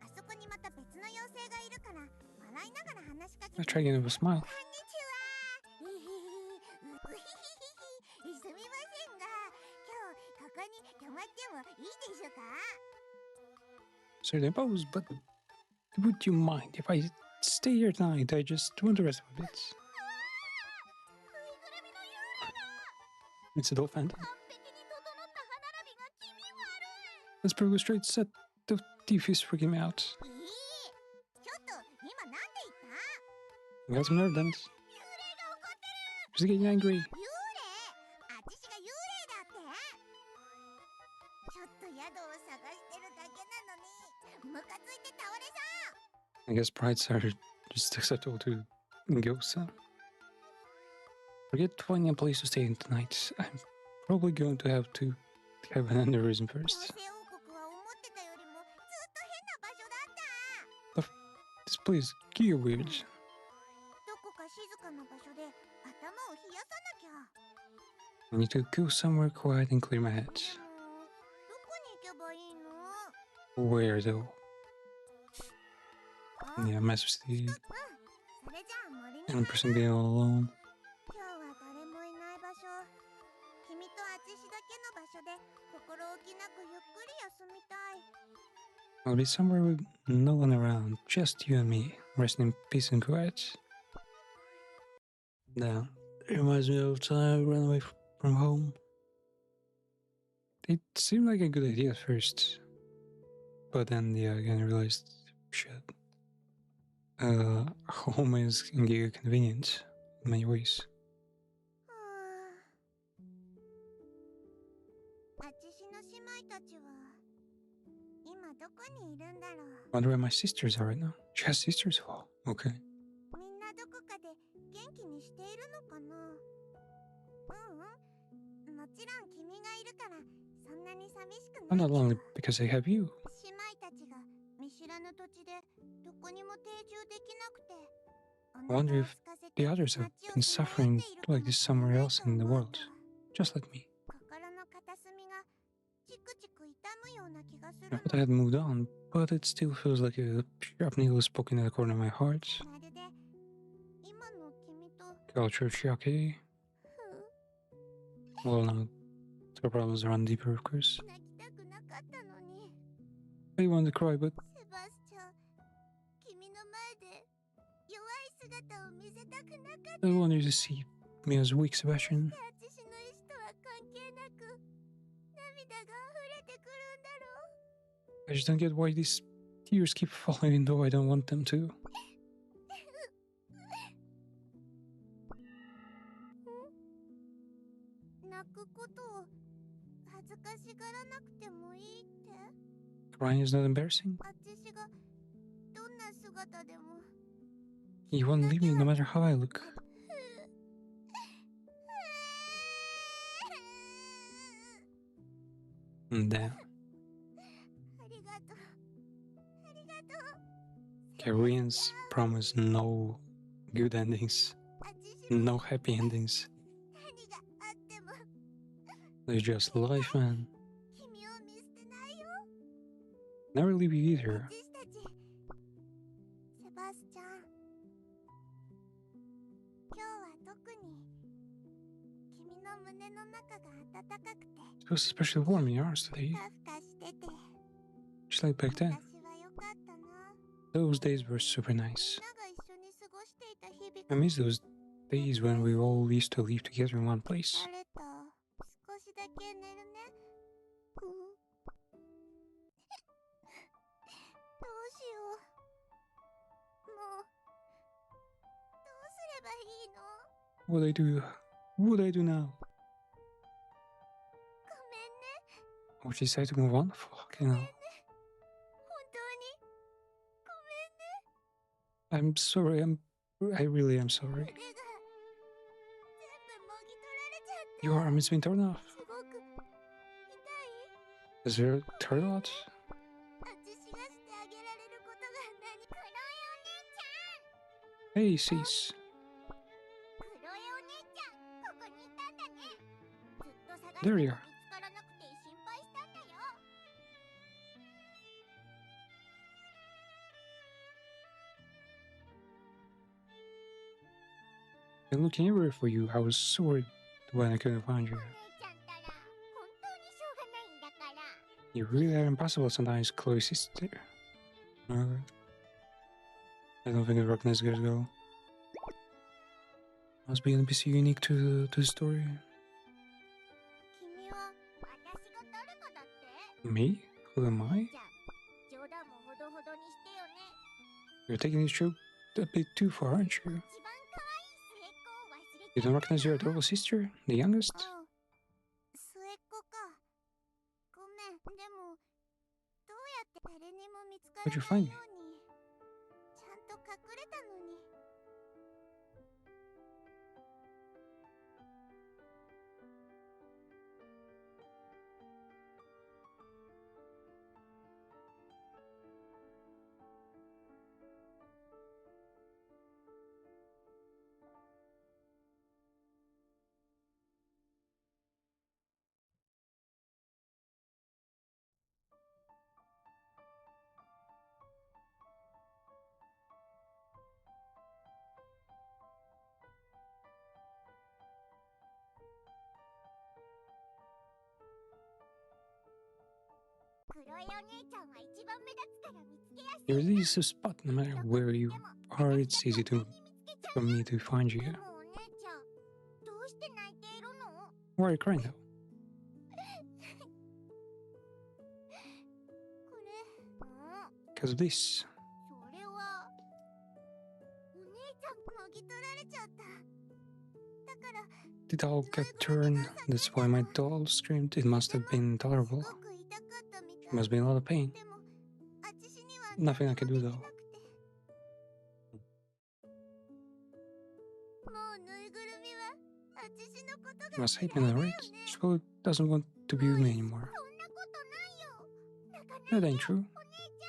あそこにまた別の妖精がいるから笑いながら話しかけて I try getting a smile. こんにちは。すみませんが、今日ここに泊まってもいいでしょうか？ Sorry to impose, but would you mind if I stay here tonight? I just want to rest a bit. ぬいぐるみの幽霊だ。 It's a doll phantom. 完璧に整った歯並びが気味悪 Let's probably go straight set. The thief is freaking me out. い。ちょっと今なんで言った？ I got some nerve damage. 幽霊が怒ってる。 She's getting angry. 幽霊？あたしが幽霊だって？ちょっと宿を探してるだけなのにムカついて倒れそう。 I guess prides are just acceptable to ghosts. Huh? Forget finding a place to stay in tonight. I'm probably going to have have an aneurysm 妖 first. 精王国は思ってたよりもずっと変な場所だった。 This place, gear weird. どこか静かな場所で頭を冷やさなきゃ。 I need to go somewhere quiet and clear my head. どこに行けばいいの？ Where though? あ、 Yeah, Master Steve それじゃあ森に and 入 person る。 being all alone. 今日は誰もいない場所。君とあちしだけの場所で心置きなくゆっくり休みたい。 I'll be somewhere with no one around, just you and me, resting in peace and quiet. Now, it reminds me of the time I ran away from home. It seemed like a good idea at first, but then, yeah, again, I realized, shit. Home is indeed convenient in many ways. はあ、あちしの姉妹たちは今どこにいるんだろう。 Wonder where my sisters are right now. She has sisters? Oh, okay. みんなどこかで元気にしているのかな？うん、もちろん君がいるからそんなに寂しく I'm ない not けど。 lonely because I have you. 姉妹たちが見知らぬ土地でどこにも定住できなくて。 I wonder if the others have been suffering like this somewhere else in the world, just like me. 心の片隅がチクチク痛むような気がする I の。 thought I had moved on, but it still feels like a sharp needle is poking at the corner of my heart. まるで今の君と Culture Shiake. Well, no, the problems run deeper, of course. 泣きたくなかったのに。 I wanted to cry, but セバスチャン、君の前で弱い姿を見せたくなかった。 I wanted you to see me as weak, Sebastian. あちしの意志とは関係なく涙が溢れてくるんだろう。 I just don't get why these tears keep falling even though I don't want them to. 泣くことを恥ずかしがらなくてもいいって？ Crying is not embarrassing. あちしがどんな姿でも。 You won't leave me no matter how I look. Damn. ありがとう。ありがとう。 Koreans promise no good endings, あちしも no happy endings. 何があっても They're just life, man. 君を見捨てないよ。Never leave you either. 私たちセバスチャン、今日は特に君の胸の中が暖かくて It was especially warm in your arms ふ today, かふかしてて just like back then. 私は良かったな。 Those days were super みん nice. なが一緒に過ごしていた日々 I が miss those days when we all used to live together in one place. 疲れた。少しだけ寝るね。どうしよう。もうどうすればいいの？ What I do? What I do now? ごめんね。 Would you decide to move on? Fucking hell. 本当にごめんね。 I'm sorry. I really am 目 sorry. が全部もぎ取られちゃって。 Your arm has been torn off. すごく痛い。 Is there a turn out? 私がしてあげられることが何？黒いお姉ちゃん。 Hey, Cease. 黒いお姉ちゃん、ここにいたんだね。ずっと探して There も you 見 are. つからなくて心配したんだよ。 Been looking everywhere for you. I was so worried when I couldn't find you. お姉ちゃんたら本当にしょうがないんだから。 You really are impossible sometimes, Chloe sister. I don't think it's working as good as well. Must be NPC unique to the story. 君は私が誰かだって？ Me? Who am I? じゃあ冗談もほどほどにしてよね。 You're taking this trip a bit too far, aren't you? 一番可愛い末っ子を忘れ You て don't recognize your adorable sister, the youngest? あ、末っ子か。ごめん。でもどうやって誰にも見つから Where'd you な find い me? ようにちゃんと隠れたのに。 黒いお姉ちゃんは一番目立つから見つけやすい。 You're the easiest spot, no matter where you are, it's easy for me to find you. でもお姉ちゃん、どうして泣いているの？ Why are you crying though? これ、Because of this. それはお姉ちゃんもぎ取られちゃった。だから The doll got turned. That's why my doll screamed. It must have been す intolerable. ごく痛かったみた It い。 must be in a lot of pain. でも、あちしには Nothing I can do 何 though. もできなくて。もうぬいぐるみはあちしのことが You must 嫌 hate い me だ now, よ right? ね。 Chico doesn't want to be with me anymore. そんなことないよ。泣かない That で ain't true. お姉ち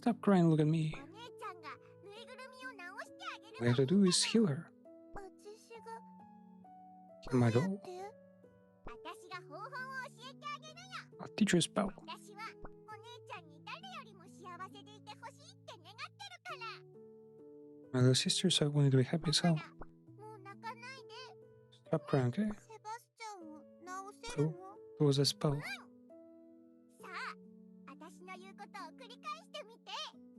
ゃん。 Stop crying and look at me. お姉ちゃんがぬいぐるみを直してあげる All you have to do is heal her. あちしが Heal my どうや doll. って？私が方法を教えてあげるよ。 I'll teach you a spell. 私はお姉ちゃんに誰よりも幸せでいてほしいって願ってるから。 My little sister, so I wanted to be happy as だ hell. からもう泣かないで。 Stop crying, okay? セバスチャンを直せるの？ What was that spell? さあ、私の言うことを繰り返してみて。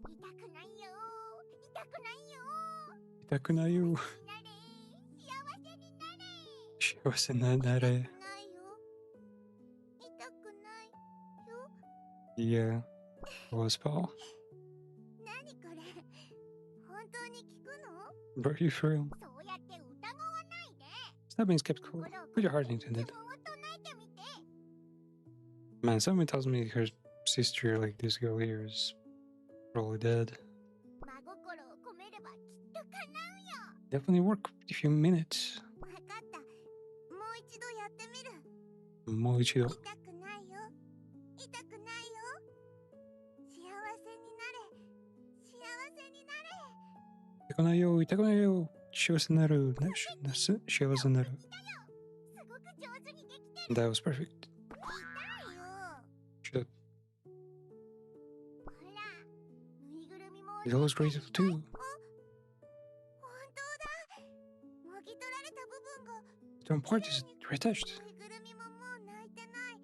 痛くないよ。痛くないよ。 Itakunayu. 幸せになれ。幸せになれ。 Shiwasenadare. ないよ。痛くないよ。 Yeah. What was spell? 何これ？本当に聞くの？ Bro, you for real? そうやって疑わないで。 Stop being skeptical. 心を Put your heart 込めて into it. 呪文を唱えてみて。 Man, someone tells me her sister, like this girl here, is probably dead. 真心を込めればきっと叶うよ。 Definitely work if you mean it. わかった。もう一度やってみる。 Moichido. 痛くないよ。痛くないよ。幸せになれ。幸せになれ。 Itakunayo, itakunayo. Shiwasenaru. Shiwasenaru. すごく上手にできてる。 That was perfect. 痛いよ。Shut up. It was grateful too. 本当だ。もぎ取られた部分が Don't part is retouched. ぬいぐるみももう泣いてない。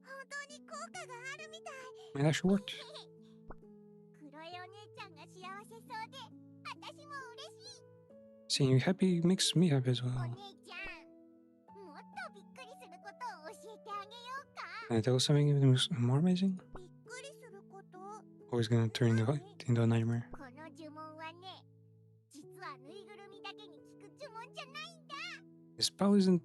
本当に効果があるみたい。 It actually worked. 黒いお姉ちゃんが幸せそうで、私も嬉しい。 Seeing you happy makes me happy as お well. 姉ちゃん、もっとびっくりすることを教えてあげようか。 Can I tell something even more amazing? びっくりすること。 Always gonna turn into a nightmare. この呪文はね、実はぬいぐるみだけに効く呪文じゃないんだ。 This spell isn't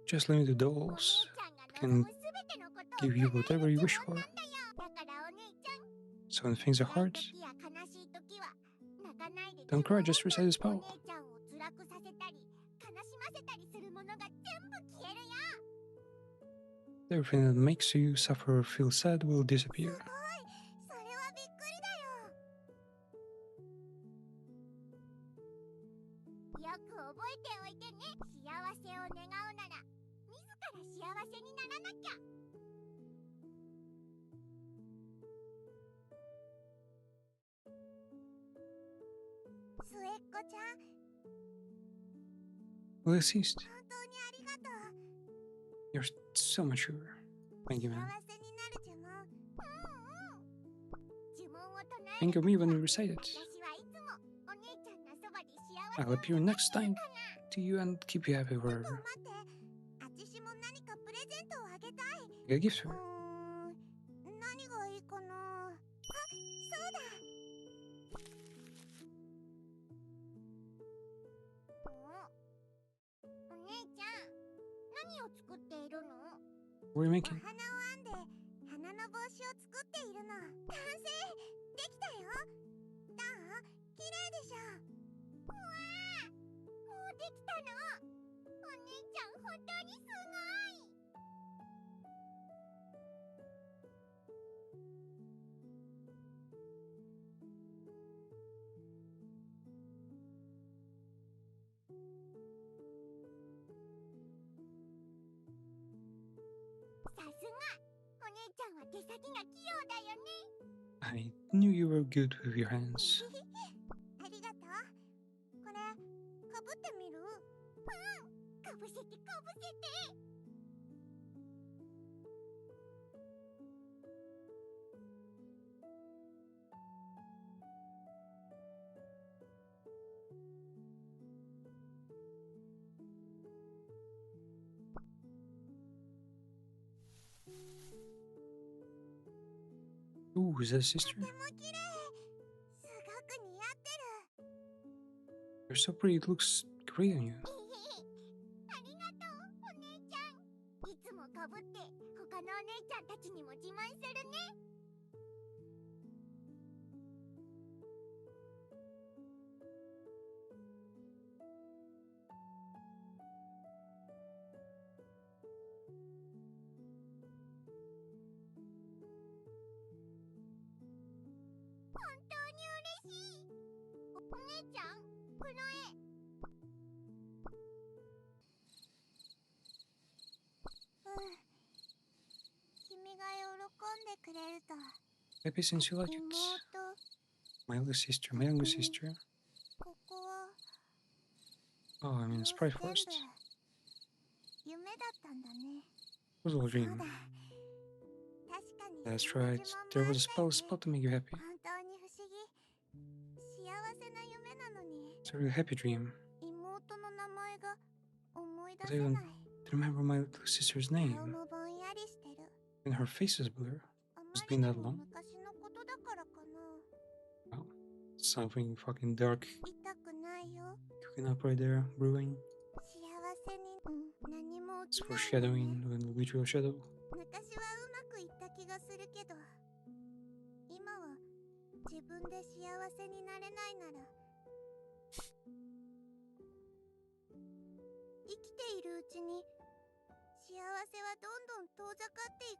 just limited to お姉 dolls. ちゃんが望むすべてのことを Give you 叶え whatever る you 呪 wish 文 for. なんだよ。だからお姉ちゃん、 So when things are 辛い hard, 時や悲しい時は泣かないで don't 呪文 cry, を just 唱 recite え the てお spell. 姉ちゃんを辛くさせたり悲しませたりするものが全部消えるよ。 Everything that makes you suffer or feel sad will す disappear. ごい、それはびっくりだよ。よく覚えておいてね。幸せを願うなら自ら幸せにならなきゃ。 末っ子ちゃん、 Well, at least 本当にありがとう。 you're so mature. Thank you, 幸 man. せになる呪文。呪文を唱え Think る of me when you recite it. 私はいつもお姉ちゃんのそばで幸せ I'll appear next time to you and keep you happy ちょっと forever. 待って、あちしも何かプレゼントをあげたい。 Get a gift for her. 何がいいかな。あ、そうだ。お姉ちゃん、何を作っているの？ What are you お making? 花を編んで花の帽子を作っているの。完成できたよ。どう？綺麗でしょ。うわー、もうできたの。お姉ちゃん本当にすごい。 さすが、お姉ちゃんは手先が器用だよね。 I knew you were good with your hands. ありがとう。これ、かぶってみる？うん、かぶせてかぶせて。 Ooh, is that a sister? とても綺麗。すごく似合ってる。 You're so pretty, it looks great on you. ありがとう、お姉ちゃん。いつもかぶって他のお姉ちゃんたちにも自慢するね。 本当に嬉しい。お姉ちゃん、この絵。君が喜んでくれると。 Happy since you like it. 妹、 My little sister, my younger sister. ここは Oh, I'm in a sprite forest. 全部夢だったんだね。 It was all a そう dream. だ。確かに。 That's right. There was a spell to make you happy. 本当に不思議。幸せな夢なのに。 It's a really happy dream. 妹の名前が思い出 I せ don't ない。 remember my little sister's 顔 name. もぼんやりしてる。 And her face is blur. あま It's り been に that も long. 昔のことだからかな。 Something fucking dark 痛くないよ。 cooking up right there, brewing. 幸せに、何も It's 起きないのね。 foreshadowing when we drew a shadow. 昔はうまくいった気がするけど、今は自分で幸せになれないなら、生きているうちに幸せはどんどん遠ざかっていく。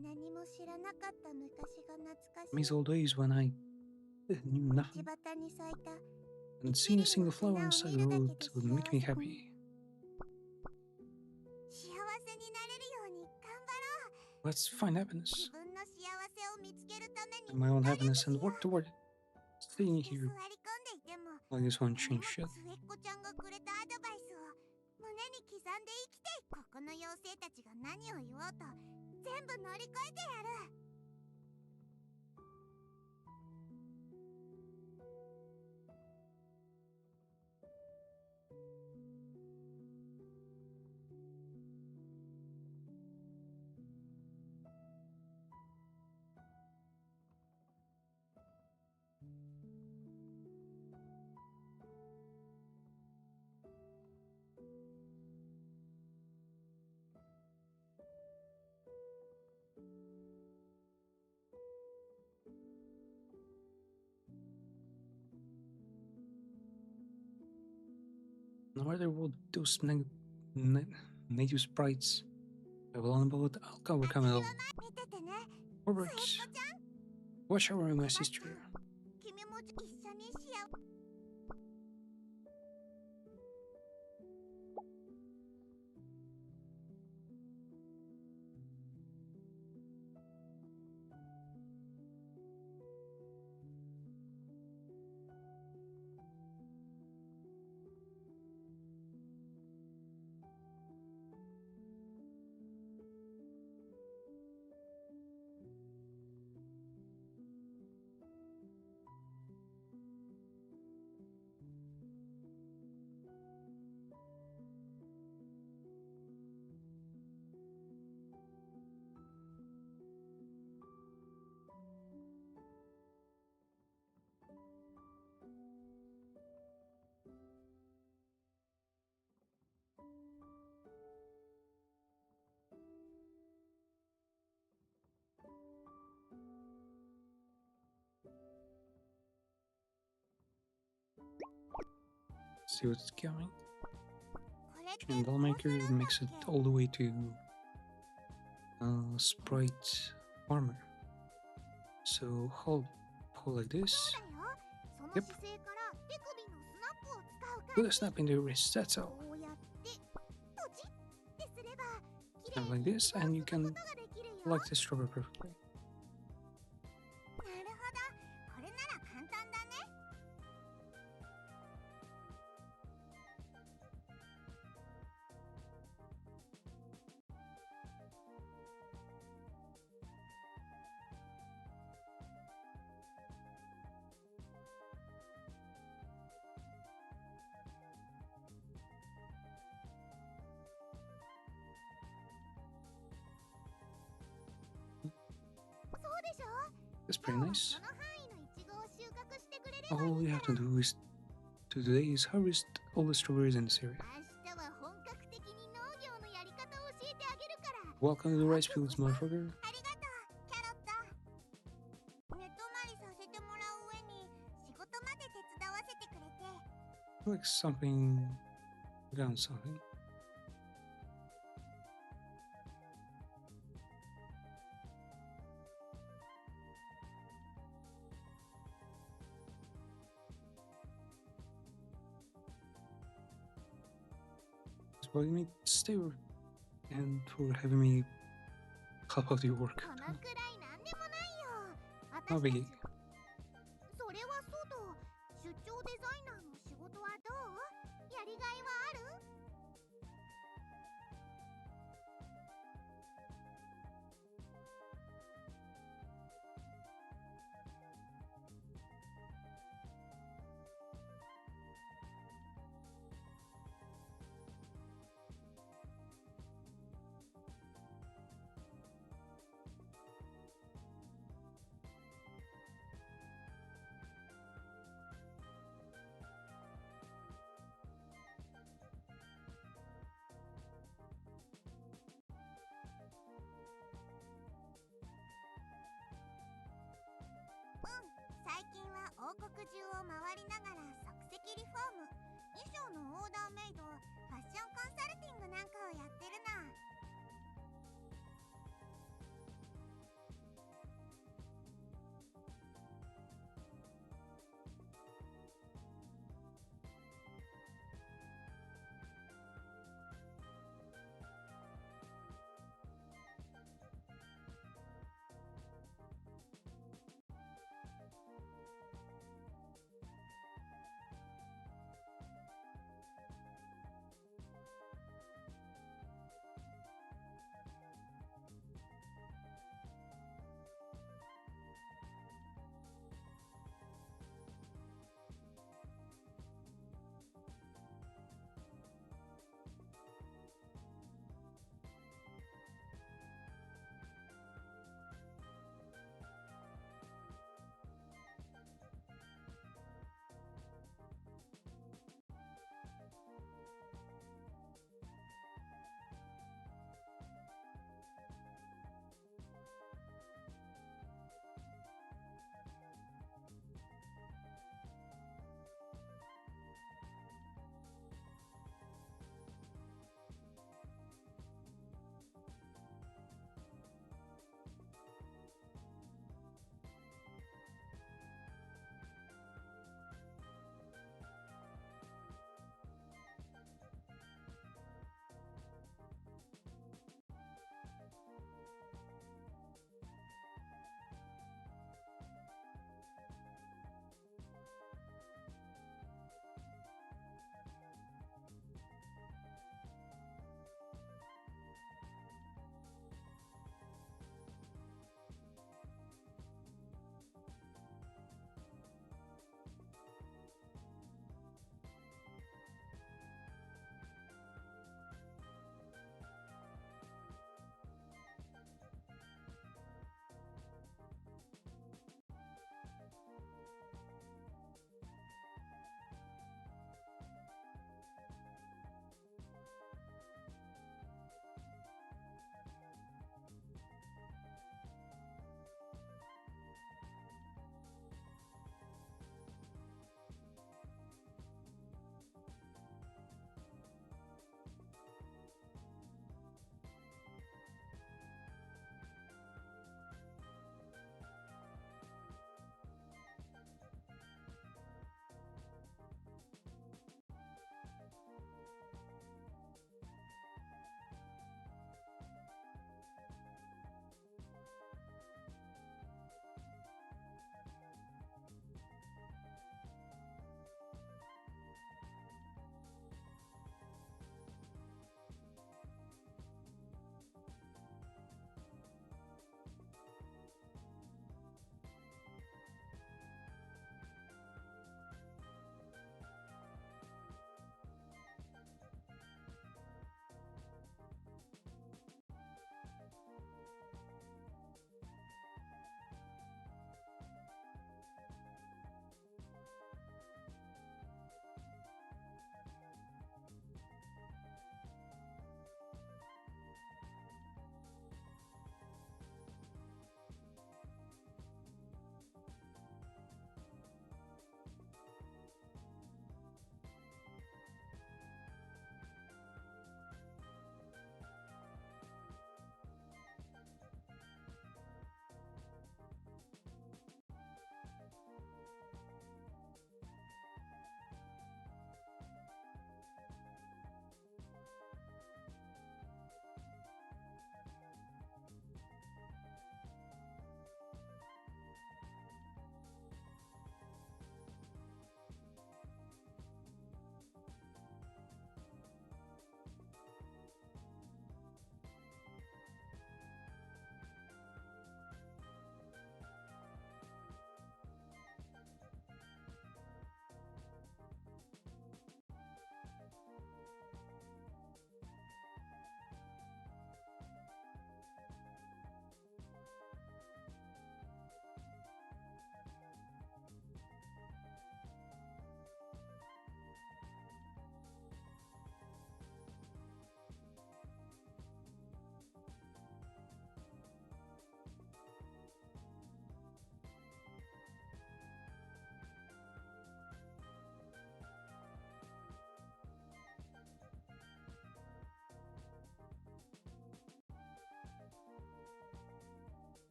何も知らなかった昔が懐かし Miss い。 old days when I knew 道 nothing 端に咲いた and seeing a single flower on the side of the road would make me happy. 幸せになれるように頑張ろう。 Let's find 自 happiness 分の幸せを見つけるために and my own happiness and work toward it. 座り Staying 込 here んでいても like this won't 何も change shit. 末っ子ちゃんがくれたアドバイスを胸に刻んで生きて、ここの妖精たちが何を言おうと全部乗り越えてやる。 No matter what those native sprites have on about, I'll overcome it all. 見ててね、 Robert, 末っ子ちゃん。 watch over my sister. 君も一緒にしよう。 See what's coming. これって And こんな Dollmaker なんだっ makes it け？ all the way to sprite armor. So hold like this. そうだよ。その Yep. 姿勢から手首のスナップを使う Put 感 a じ。 snap in the wrist, that's all. こうやってポチってすれば綺 And 麗 like に this, 移動 and you する can ことができるよ。 like this rubber perfectly. なるほど。これなら簡単だね。 そうでしょ？ That's 今 pretty 日は nice. その範囲のイチゴを収穫してくれれば All い we い have か to ら。 do is today is harvest all the strawberries in this area. 明日は本格的に農業のやり方を教えてあげるから。 Welcome to the rice fields, motherfucker. ありがとう、キャロット。寝泊まりさせてもらう上に仕事まで手伝わせてくれて。 Like something down something. For me to stay and for having me help out your work. このくらいなんでもないよ。 No 私た biggie. ち。それはそうと、出張デザイナーの仕事はどう？やりがいはある？ 最近は王国中を回りながら即席リフォーム、衣装のオーダーメイド、ファッションコンサルティングなんかをやってるな。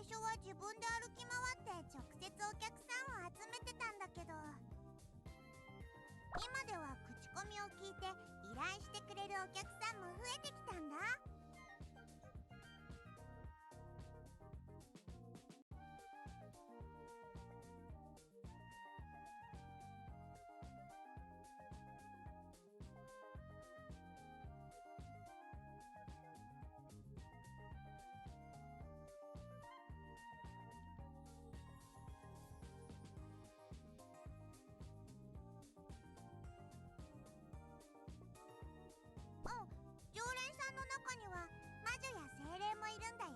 初は自分で歩き回って直接お客さんを集めてたんだけど、今では口コミを聞いて依頼してくれるお客さんも増えてきたんだ。常連さんの中には魔女や精霊もいるんだよ。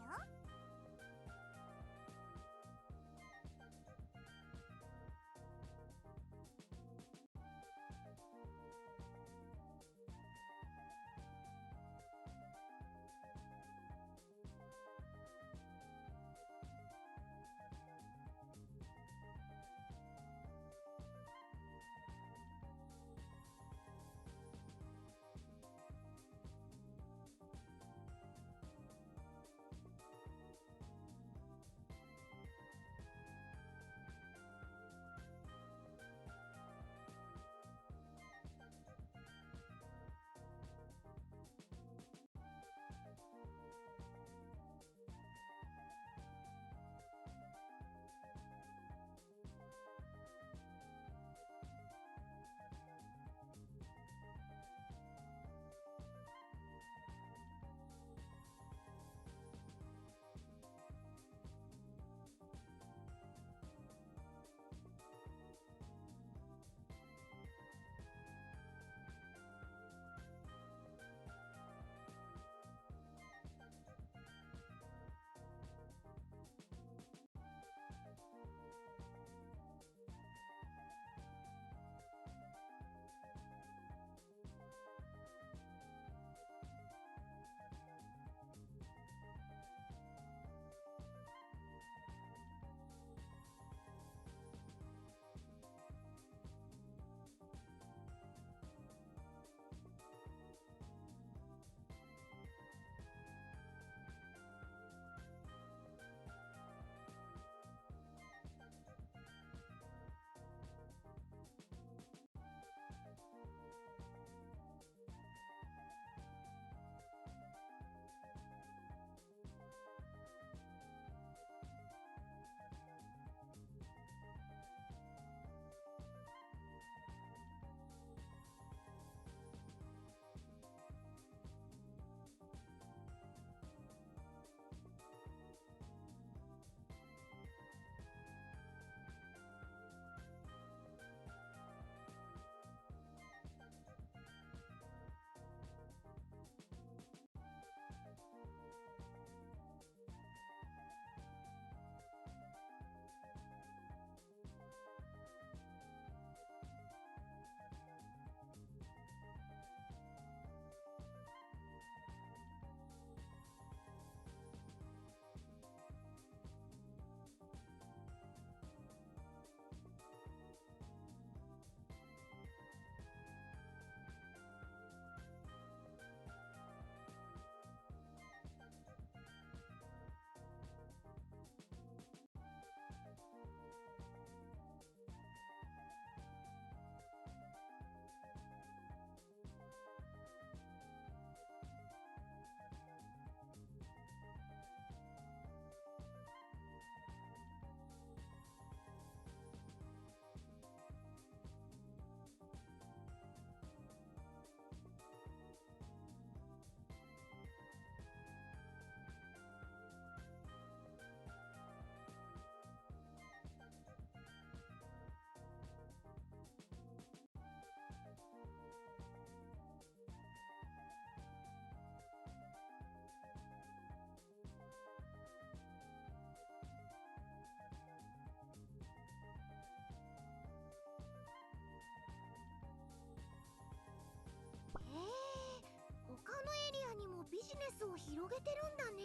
他のエリアにもビジネスを広げてるんだね。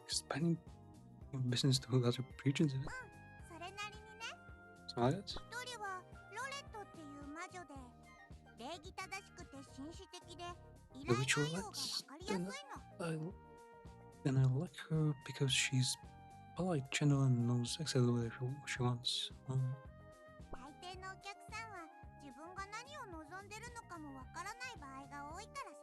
Expanding business to other regions of it. それなりにね。So I guess. 一人はロレットっていう魔女で、礼儀正しくて紳士的で、依 The 頼 ritual 内容がわ lights. かりやすいの。 Then I like her because she's But like Chandler knows exactly what she wants. 大抵のお客さんは自分が何を望んでるのかもわからない場合が多いからさ。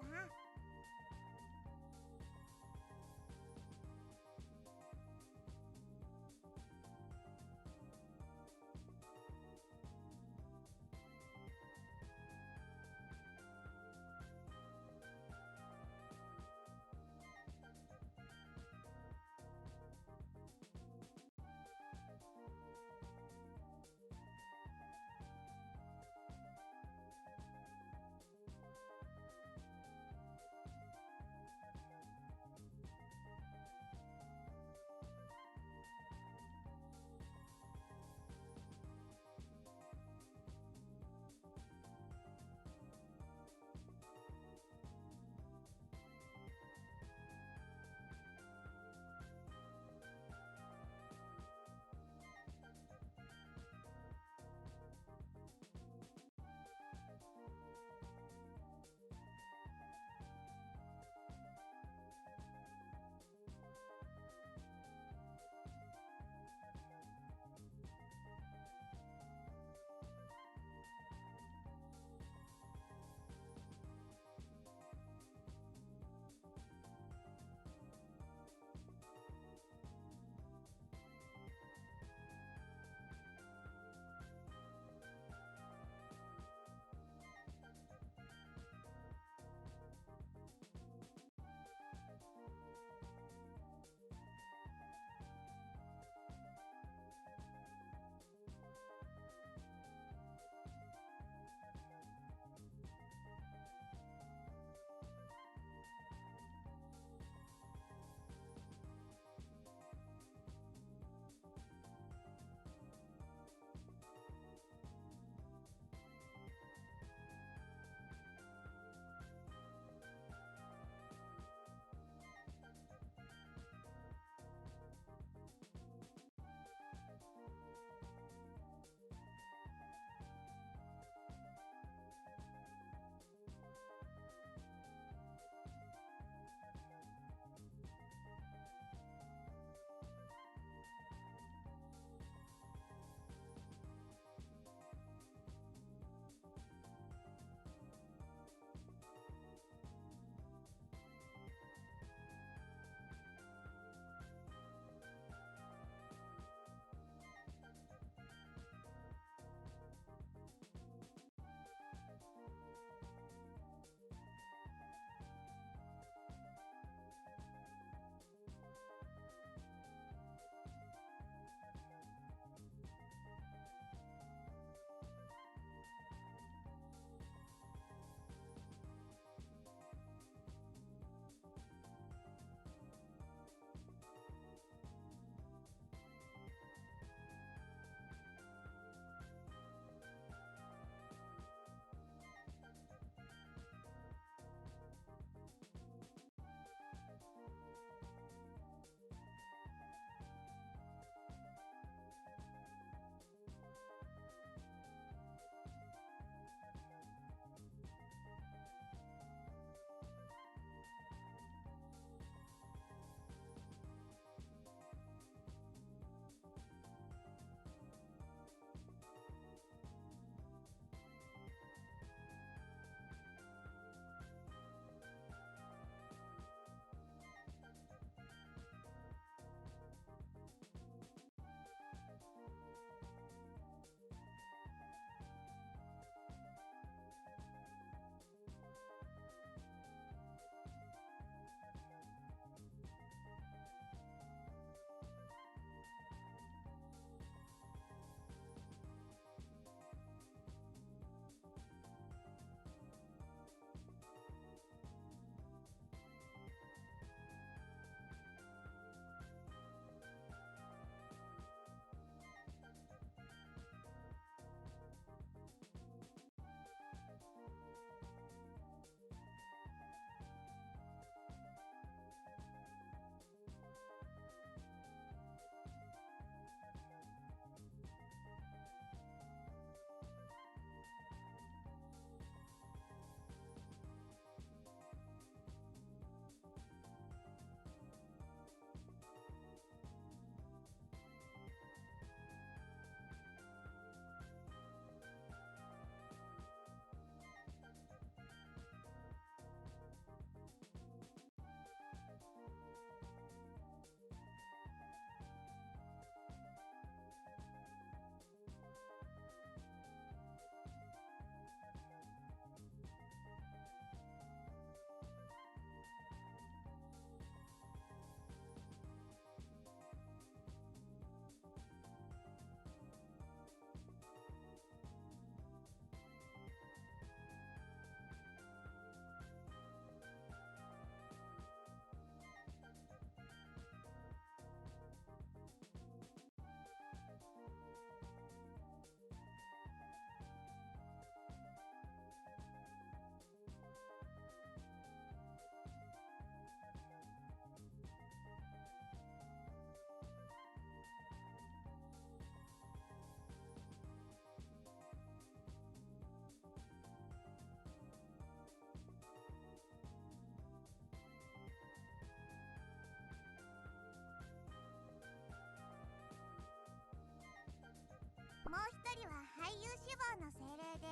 俳優志望の精霊で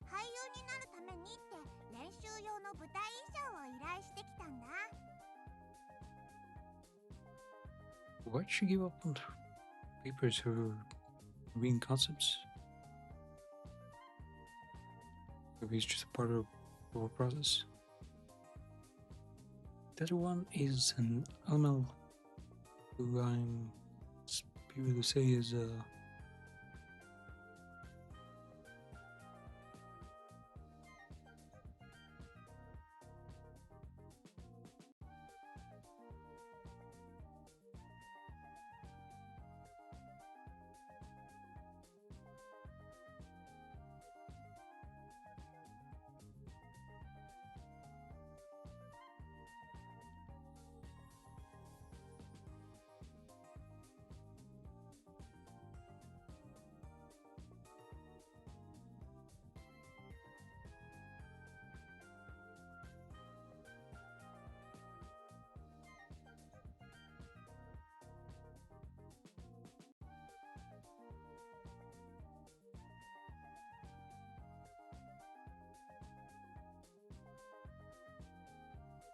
俳優になるためにって練習用の舞台衣装を依頼してきたんだ。 Why'd she give up on papers for reading concepts? Maybe it's just a part of our process. That one is an ML who I'm superior to say is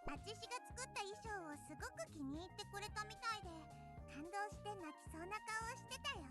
あちしが作った衣装をすごく気に入ってくれたみたいで、感動して泣きそうな顔をしてたよ。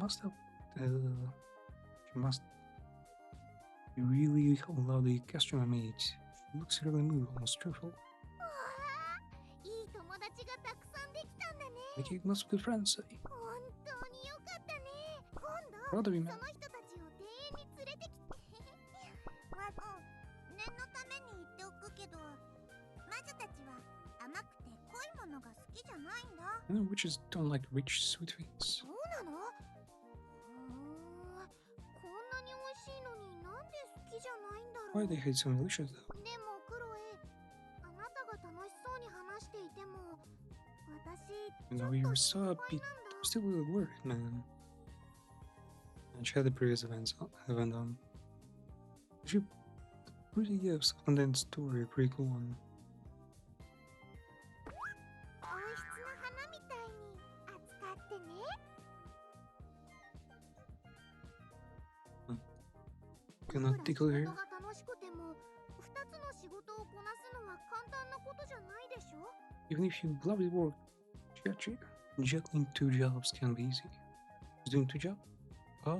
must have she must be really love the costume I made. She looks really moved, almost cheerful. わあ、いい友達がたくさんできたんだね。 Making lots of good friends. 本当によかったね。今 Proud 度 of you, そ man. の人たちを庭園に連れてきて念のために言っておくけど、魔女たちは甘くて濃いものが好きじゃないんだ。 You know, witches don't like rich, sweet things. そうなの？こんなに美味しいのになんで好きじゃないんだろう。 Why they hate so delicious though? でもクロエ、あなたが楽しそうに話していても、私 You ちょ know, っ you と were 心 so 配 upbeat. なんだ。 Still a little worried, man. And she had the previous events haven't she pretty condensed story, pretty cool one. 温室の花みたいに扱ってね。 Cannot いく tickle ら here. 仕事が楽しくても、2つの仕事をこなすのは簡単なことじゃないでしょ。 Even if you love your work, juggling two jobs can be easy. She's doing two jobs? Oh,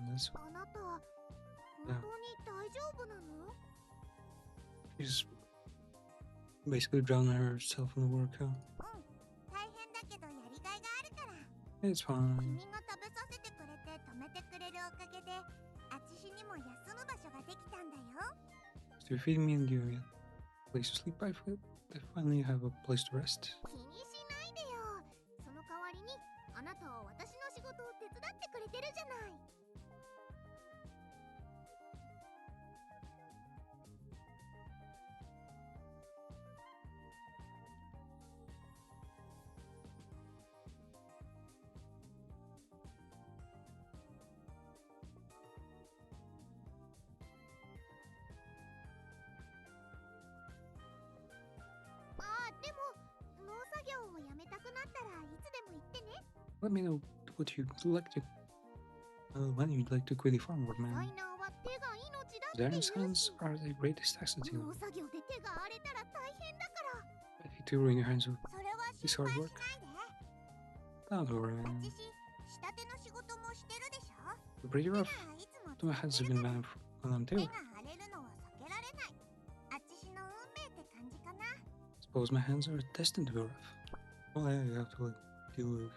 that's あなた、本当に大丈夫なの？ she's basically drowning herself in the work, huh? 大変だけどやりがいがあるから。 It's fine. 君が食べさせてくれて止めてくれるおかげで、あちしにも休む場所ができたんだよ。 After feeding me and giving me a place to sleep, I finally have a place to rest. 気にしないでよ。その代わりにあなたは私の仕事を手伝ってくれてるじゃない。 What をやめたくなったらいつでも言ってね。 Let me know what you'd like to, when you'd like to quit the farm, old デザ man. イナーは手が命だって言う Designers' し、 hands are the greatest asset, you 農 know. 作業で手が荒れたら大変だから。 I hate to ruin your hands with それは this 心 hard 配 work. しないで。 Don't worry, あっ man. ちし、仕立ての仕事もしてるでしょ。 Pretty 手 rough. がいつも So my hands have been man when I'm 手 too. が荒れるのは避けられない。あっちしの運命って感じかな。 Suppose my hands are destined to be rough. Well, yeah, you have to like deal with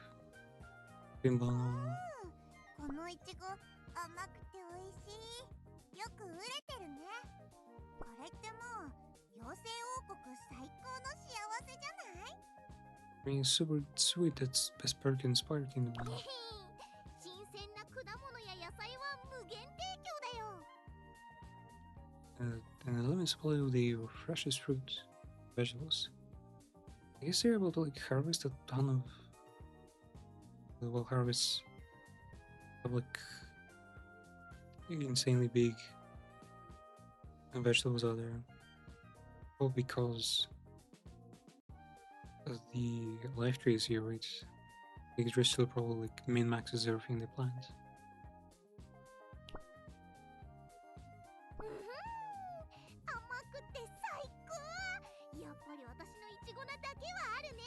pinball and all that. このいちご甘くて美味しい。よく売れてるね。これってもう妖精王国最高の幸せじゃない？ I mean, super sweet. That's best perk in Spider Kingdom. 新鮮な果物や野菜は無限提供だよ。 And a limited supply of the freshest fruit, vegetables. I guess they're able to like harvest a ton of, well, harvest of like insanely big vegetables out there. Well, because of the life trees here, right? Because still probably like min maxes everything they plant. 甘くて最高。やっぱり私のいちごなだけはあるね。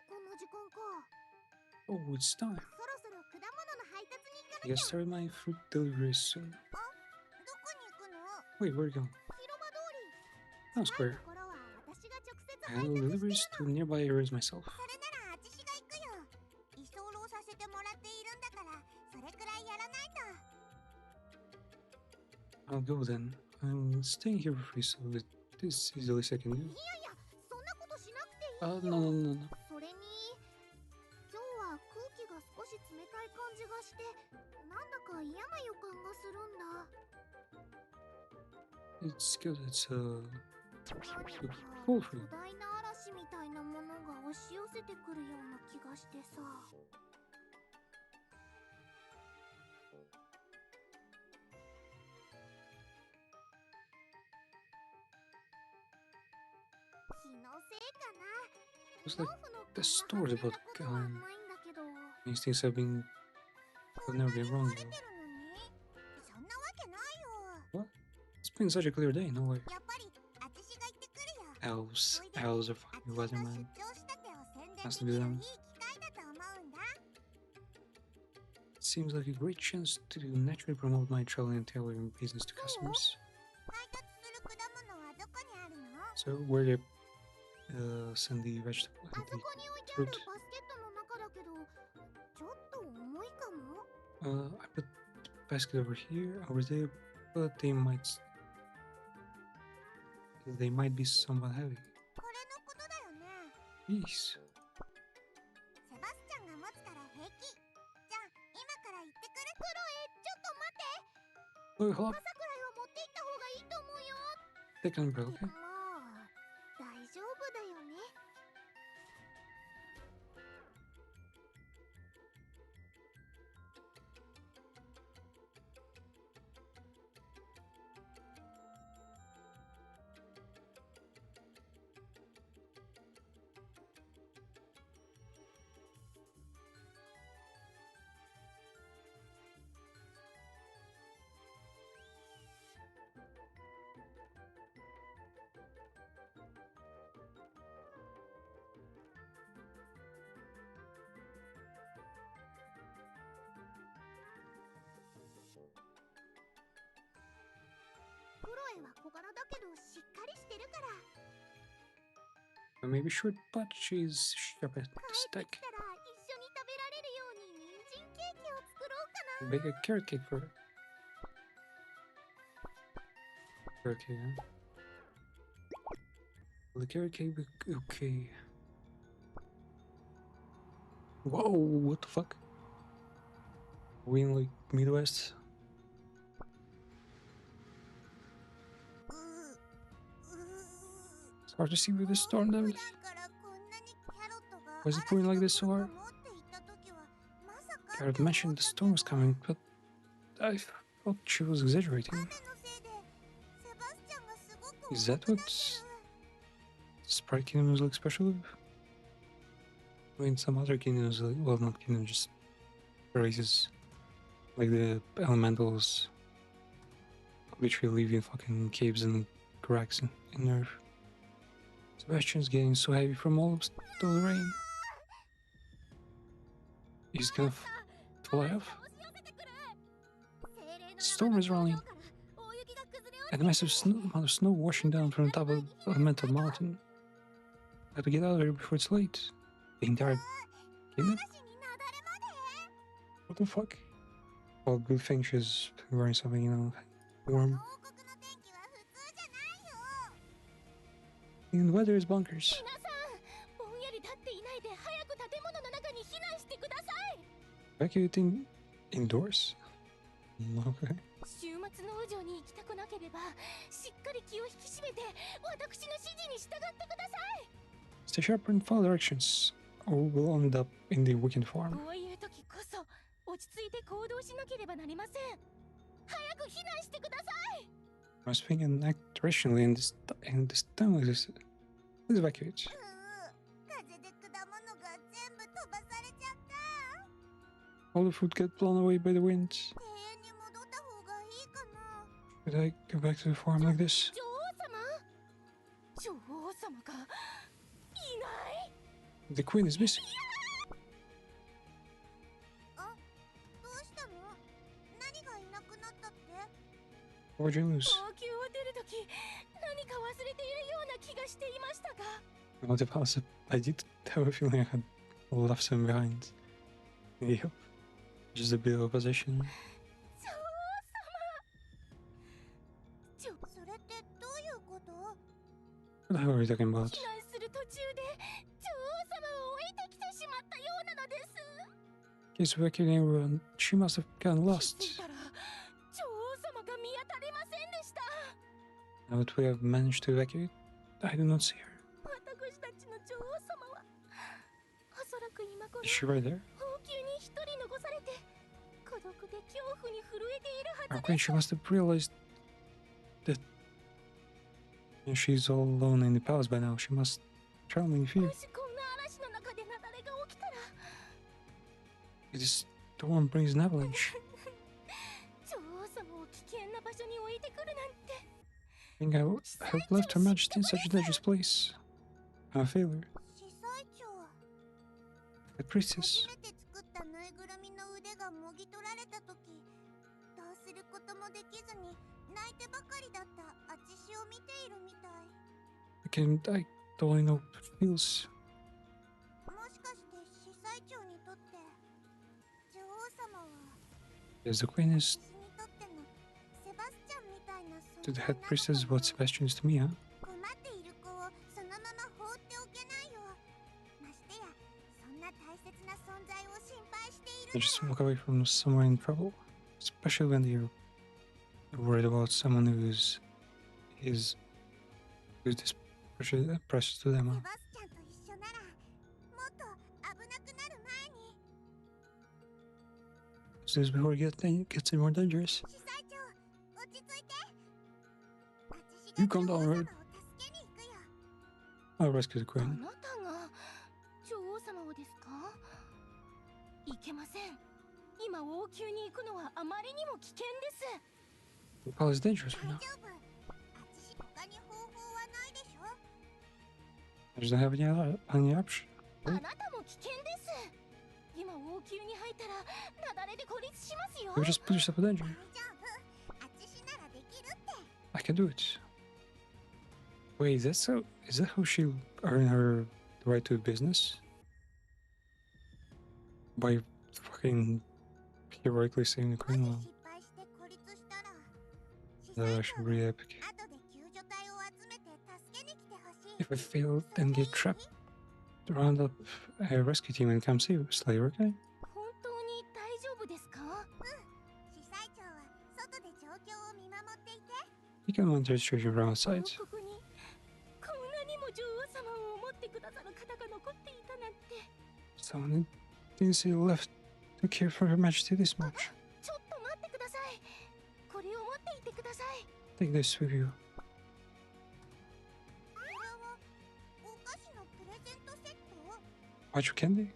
こんな時間か。 Oh, it's time. そろそろ果物の配達に行か I な gotta きゃ。 start my fruit delivery soon. どこに行くの？ Wait, where are you going? 広場通り。 Town 近い Square. ところは私が直接 I 配 handle 達 deliveries してる to の。 nearby areas myself. それならあちしが行くよ。居候させてもらっているんだから、それくらいやらないと。 I'll go then. I'm staying here for free, so this is the least I can do. いやいや、そんなことしなくていいよ。 No, no, no, no. それに、今日は空気が少し冷たい感じがして、なんだか嫌な予感がするんだ。 It's good. It's何か cool for 巨 you. 大な嵐みたいなものが押し寄せてくるような気がしてさ。 気のせいかな。 Looks 毛 like 布の the 蓋 stories が外れ about たことは Galan. ないんだけど。 These things have been こ have んな never に been 晴 wrong れて though. るのに、そんなわけないよ。 It's been such a clear day. No way. やっぱりあちしが行ってくるよ。 Elves, おいで。 elves are あ fucking ちしの weatherman. 出張仕立てを宣伝 Has で to き be る them. いい機会だと思うんだ。 Seems like a great chance to naturally promote my traveling and tailoring business to customers. 配達する果物はどこにあるの？ So where they send the vegetable あ and そ the こに置いてある fruit. バスケットの中だけど、ちょっと重いかも。 I put the basket over here, over there, but they might be somewhat heavy. これのことだよね。 Jeez. セバスチャンが持つから平気。じゃあ今から行ってくる。クロエ、ちょっと待って。 Oh, hold up. 朝くらいは持って行った方がいいと思うよ。 Take an umbrella, で okay? も大丈夫だよね。 クロエは小柄だけどしっかりしてるから。 Maybe short, but she's sharp as 帰って stick. きたら一緒に食べられ Bake a carrot cake for her. Carrot cake, huh? Will the carrot cake be okay? Whoa, what the fuck? Are we in like Midwest? It's hard to see with the storm damage. Why is it pouring like this so hard? Garrett mentioned the storm was coming, but I thought she was exaggerating. Is that what Sprite Kingdoms look special with? I mean, some other kingdoms, like, well, not kingdoms, just races, like the elementals, literally leave you fucking caves and cracks in Earth. Sebastian's getting so heavy from all of the rain. He's gonna fly off. Storm is rolling, and a massive amount of snow washing down from the top of Elemental Mountain. I have to get out of here before it's late. The entire kingdom? What the fuck? Well, good thing she's wearing something, you know, warm. And the weather is bonkers. Evacuating indoors? Okay. 週末の雨情に行きたくなければしっかり気を引き締めて私の指示に従ってください Stay sharp and follow directions, or we'll end up in the weakened form. こういう時こそ落ち着いて行動しなければなりません早く避難してください I must think and act rationally in this time like this. Let's evacuate. 風で果物が全部飛ばされちゃった All the food get blown away by the wind. 庭園に戻った方がいいかな Should I go back to the farm like this? 女王様がいない The queen is missing. あ、どうしたの何がいなくなったって What'd you lose? 王宮を出る時何か忘れているような気がしていましたが Well, the palace, I did have a feeling I had left some behind. Yeah. Just a bit of possession. それってどういうこと What the hell are you talking about? 避難する途中で女王様を置いてきてしまったようなのです Case evacuating everyone, she must have gotten 気づい lost. たら女王様が見当たりませんでした Now that we have managed to evacuate, I do not see her. 私たちの女王様はおそらく今頃 Is she right there? 王宮に一人残されて孤独で恐怖に震えているは Our ず queen, です she must have realized that she's all alone in the palace by now. She must tremble in fear. もしこんな嵐の中で雪崩が起きたら This storm brings an avalanche. 女王様を危険な場所に置いてくるなんて I think I have left Her Majesty in such a dangerous place. I'm a failure. 司祭長 The priestess. 初めて作ったぬいぐるみの腕がもぎ取られた時どうすることもできずに泣いてばかりだったあちしを見ているみたい I don't really know what it feels. もしかして司祭長にとって女王様は Yes, the queen is 私にとってのセバスチャンみたいな to 存 the 在 head なの priestess か what Sebastian is to me, huh? 困っている子をそのまま放っておけないよましてやそんな大切な存在を心配してい They る just walk away from someone in trouble, especially when they're worried about someone who's this precious to them. セ Huh? バスチャンと一緒ならもっと危なくなる前に Just before it gets any more dangerous. 司祭長落ち着いてあちし You が calm 女王 down, 様を Red. 助けに行くよ I'll rescue the あ queen. なたが女王様をですかいけません今王宮に行くのはあまりにも危険です The palace is dangerous 大 right now. 丈夫あちし他に方法はないでしょ I just don't have any option. あなたも危険です今王宮に入ったら雪崩で孤立しますよ You just put yourself in danger. 大丈夫あちしならできるって I can do it. Wait, is that how she earned her right to business? By fucking heroically saving the もし queen. Well, 失敗して孤立したら、司 that 祭 actually 長 really が epic. 後で救助隊を集めて助けに来てほしい。 If I fail それ and でいい？ get trapped, round up a rescue team and come save Slayer, okay? 本当に大丈夫ですか？司祭長は外で状況を見守っていて。 You can monitor the situation from 王 outside. 国にこんなにも女王様を思ってくださる方が残っていたなんて。 Someone didn't see left to care for Her Majesty this much. ちょっと待ってください。これを持っていてください。 Take this with you. これはお菓子のプレゼントセット？ Watch your candy?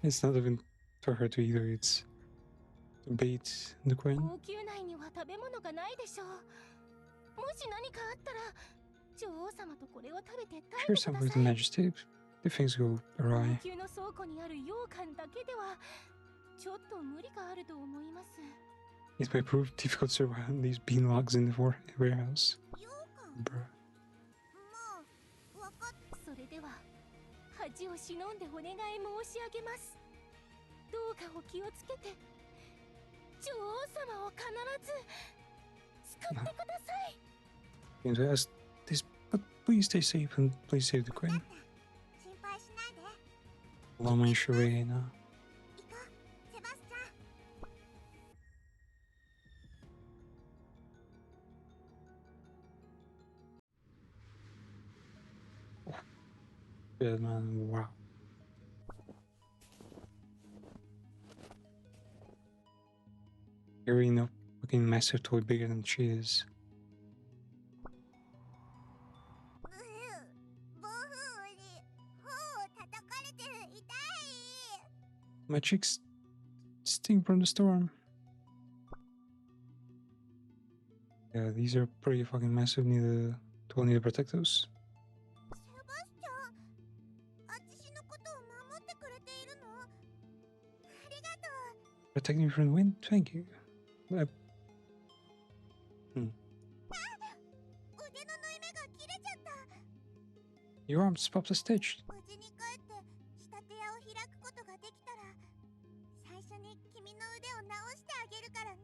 It's not even for her to either, it's to bait the queen. 王宮内には食べ物がないでしょう。もし何かあったら女王様とこれを食べて耐え Share てく some だ with さ the い。 Majesty if things go 王 awry. 宮の倉庫にある羊羹だけではちょっと無理があると思います。 It may prove difficult to survive these beanlogs in the warehouse. 羊羹？ Bruh. まあ、わかっそれでは恥を忍んでお願い申し上げます。どうかお気をつけて女王様を必ず救ってください。 Going to ask this, but please stay safe and please save the た。 queen. 心配しないで。 Allow my Sheree now. 行こう、セバスチャン。 Yeah, man, wow. Carrying a fucking massive toy bigger than she is. 暴風雨に頬を叩かれて痛い。 My cheeks sting from the storm. Yeah, these are pretty fucking massive. Need to protect those. セバスチャン、あちしのことを守ってくれているの？ありがとう。 Protecting me from the wind? Thank you. 腕の縫い目が切れちゃった。 Your arms popped a stitch. 無事に帰って仕立て屋を開くことができたら、最初に君の腕を直してあげるからね。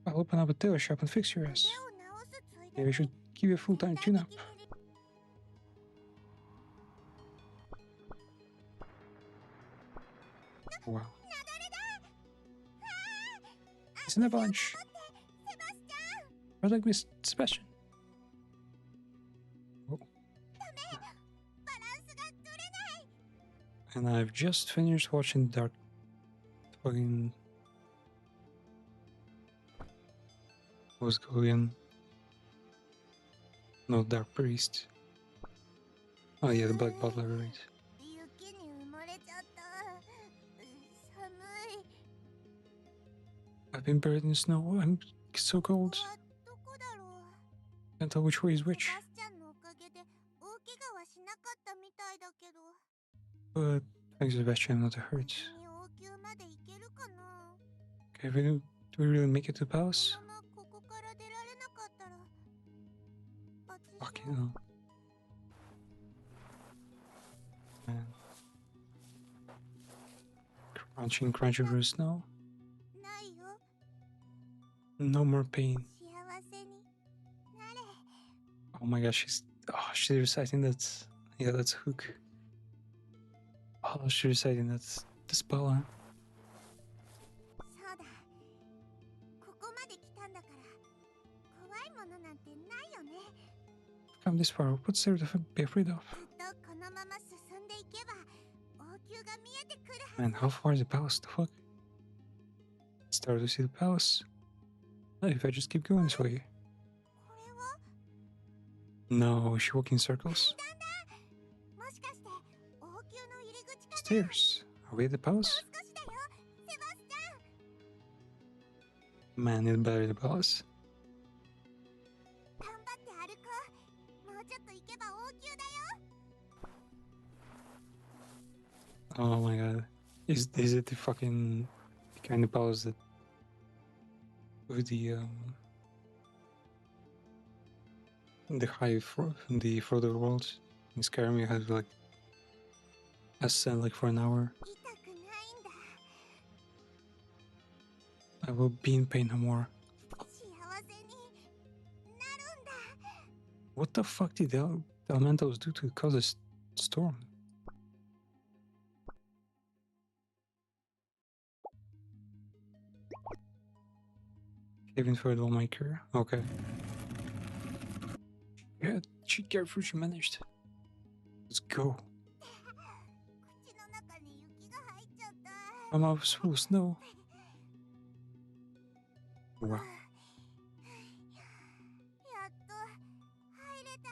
I'll open up a tailor shop and fix your 腕 ass. を直すついで Maybe I に should give you a full-time 全体 tune-up. 的に Wow. 雪崩だ。 It's an avalanche. セバスチャン、 Protect me, Sebastian. バランスが取れない。 And I've just finished watching Dark fucking what's it called again? No, Dark Priest. Oh yeah, the Black Butler, right? 雪に埋もれちゃった。寒い。 I've been buried in snow. I'm so こ cold. こはどこだろう。 Can't tell which way is セ which. バスチャンのおかげで大怪我はしなかったみたいだけど、 But thanks, Sebastian, I'm not hurt. 君王宮まで行けるかな。 Okay, do we really make it to the この palace? ままここから出られなかったら、あちし Fucking は hell. Man. Crunching, crunchy through the snow. ないよ。 No more pain. 幸せになれ。 Oh my gosh, she's reciting that. Yeah, that's a hook. Oh, she's reciting that the spell, huh? そうだ。ここまで来たんだから、怖いものなんてないよね。 Come this far, what's there to be afraid of? ずっとこのまま進んでいけば、王宮が見えてくるはず。 Man, how far is the palace? The fuck? Start to see the palace. What if I just keep going this way? これは No, is she walking in circles? 階段だ。もしかして王宮の入り口かな。 Stairs. Are we at the もう palace? 少しだよ、セバスチャン。 Man, it's better the palace. 頑張って歩こう。もうちょっと行けば王宮だよ。 Oh my god. Is it the fucking kind of palace that with the high the Frodo world in Skyrim you have like ascend like for an hour. 痛くないんだ。I will be in pain no more. 幸せになるんだ。 What the fuck did the elementals do to cause this storm? Even for the maker. Okay. Yeah, she careful, she managed. Let's go. 口の中に雪が入っちゃった。 My mouth is full of snow. Wow. やっと入れた。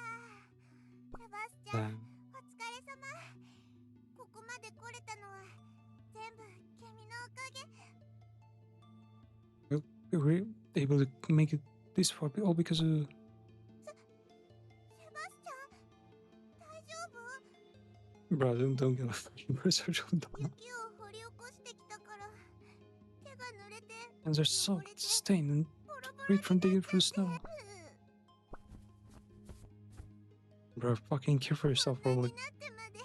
セバスチャン、 Damn. お疲れ様。ここまで来れたのは全部君のおかげ。 We were able to make it this far all because of. セバスチャン、大丈夫？ Bro, don't get a fucking research on that. 雪を掘り起こしてきたから手が濡れて Hands are soaked, stained, and ボロボロ great from digging through the snow. Bro, fucking care for yourself, bro. Like, なってまで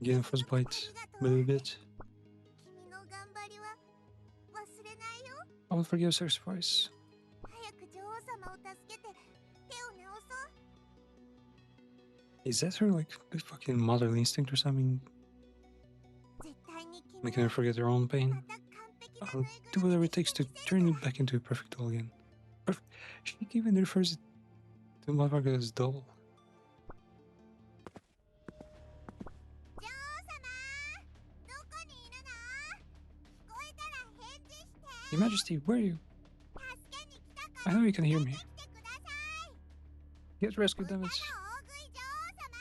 getting frostbite a little bit. 君の頑張りは忘れないよ。 I will forgive sacrifice. 早く女王様を助けて手を直そう。 Is that her, like, fucking motherly instinct or something? 絶対に君 Making her forget her own ま pain? た完璧な I'll ぬい do ぐる whatever み it takes to にして turn it back into a perfect doll again. She even refers to motherfucker as doll. 女王様、どこにいるの？聞こえたら返事して。 Your Majesty, where are you? 助けに来たか I ら know you can hear 出 me. てきてください。 Get rescued, 歌 damn の it. 大食い女王様。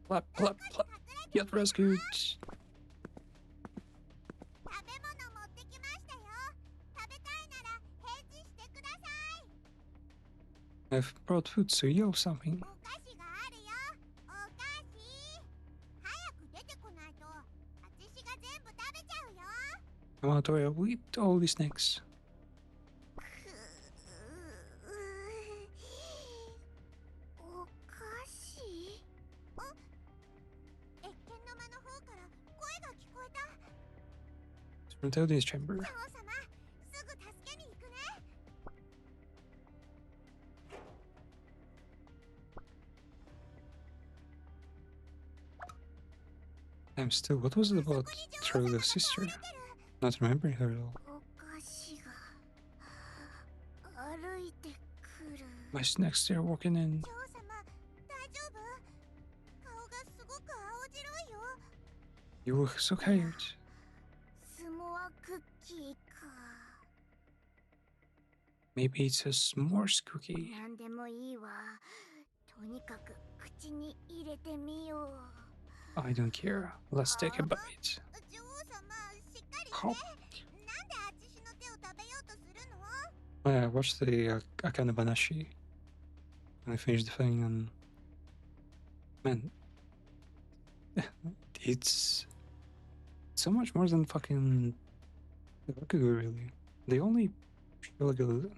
Plop, ど plop, こに plop. 隠れて Get rescued. 食べ物持ってきましたよ。食べたいなら返事してください。 I've brought food, so yell something. お菓子があるよ。お菓子。早く出てこないと、私が全部食べちゃうよ。 I'm on the way. I'll eat all these snacks. お菓子？謁見の間の方から声が聞こえた。 It's from Theoden's chamber. 女王様、すぐ助けに行くね。 I'm still. What was it about Trollo's sister? Not remembering her at all. お菓子が歩いてくる。 My snacks, they're walking in. 女王様、大丈夫？顔がすごく青白いよ。 You look so tired. スモアクッキーか。 Maybe it's a s'mores cookie. なんでもいいわ。とにかく口に入れてみよう。 I don't care. Let's take a bite. 女王様、しっかりして。 Hop. なんであちしの手を食べようとするの？ I watched the Akane Banashi. And I finished the thing, and man, it's so much more than fucking Rakugo, really. They only show like a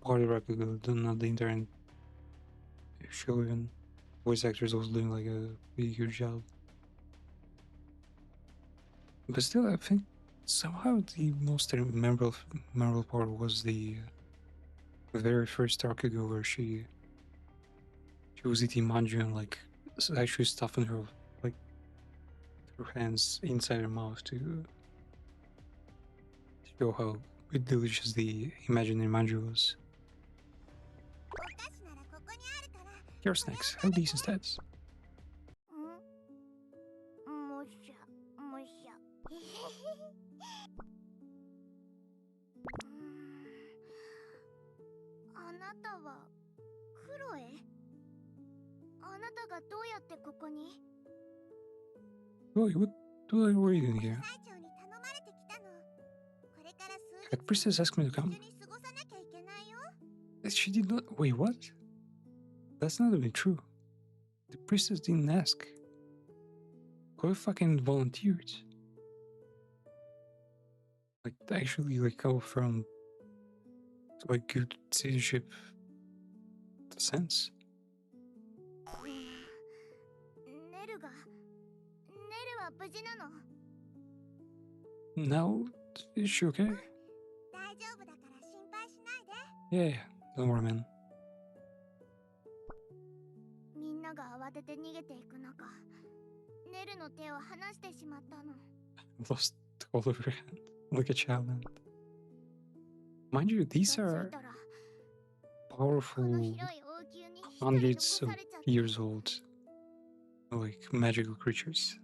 part of Rakugo, not the entire show, and voice actors also doing like a really good job. But still, I think somehow the most memorable part was the very first Rakugo where she was eating manju and like actually stuffing her like her hands inside her mouth to show how delicious the imaginary manju was. お菓子ならここにあるから。 Your snacks, have these instead. もしゃもしゃ。あなたはクロエ？あなたがどうやってここに？ Wait, what are you doing here? 最長に頼まれてきたの。これから数 That priestess asked me to 一緒 come. に過ごさなきゃいけないよ。 She did not. Wait, what? That's not even true. The priestess didn't ask. Chloe fucking volunteered. Like, actually, like, go from like good citizenship sense. ネルは無事なの？ Now, is she okay? Yeah, don't worry, man. みんなが慌てて逃げていく中、ネルの手を離してしまったの。 I've lost all over your hand. Like a child. Man. Mind you, 気 these がつ are いたら、こ powerful の広い王宮に一人残 hundreds さ of れちゃって。 years old, like magical creatures.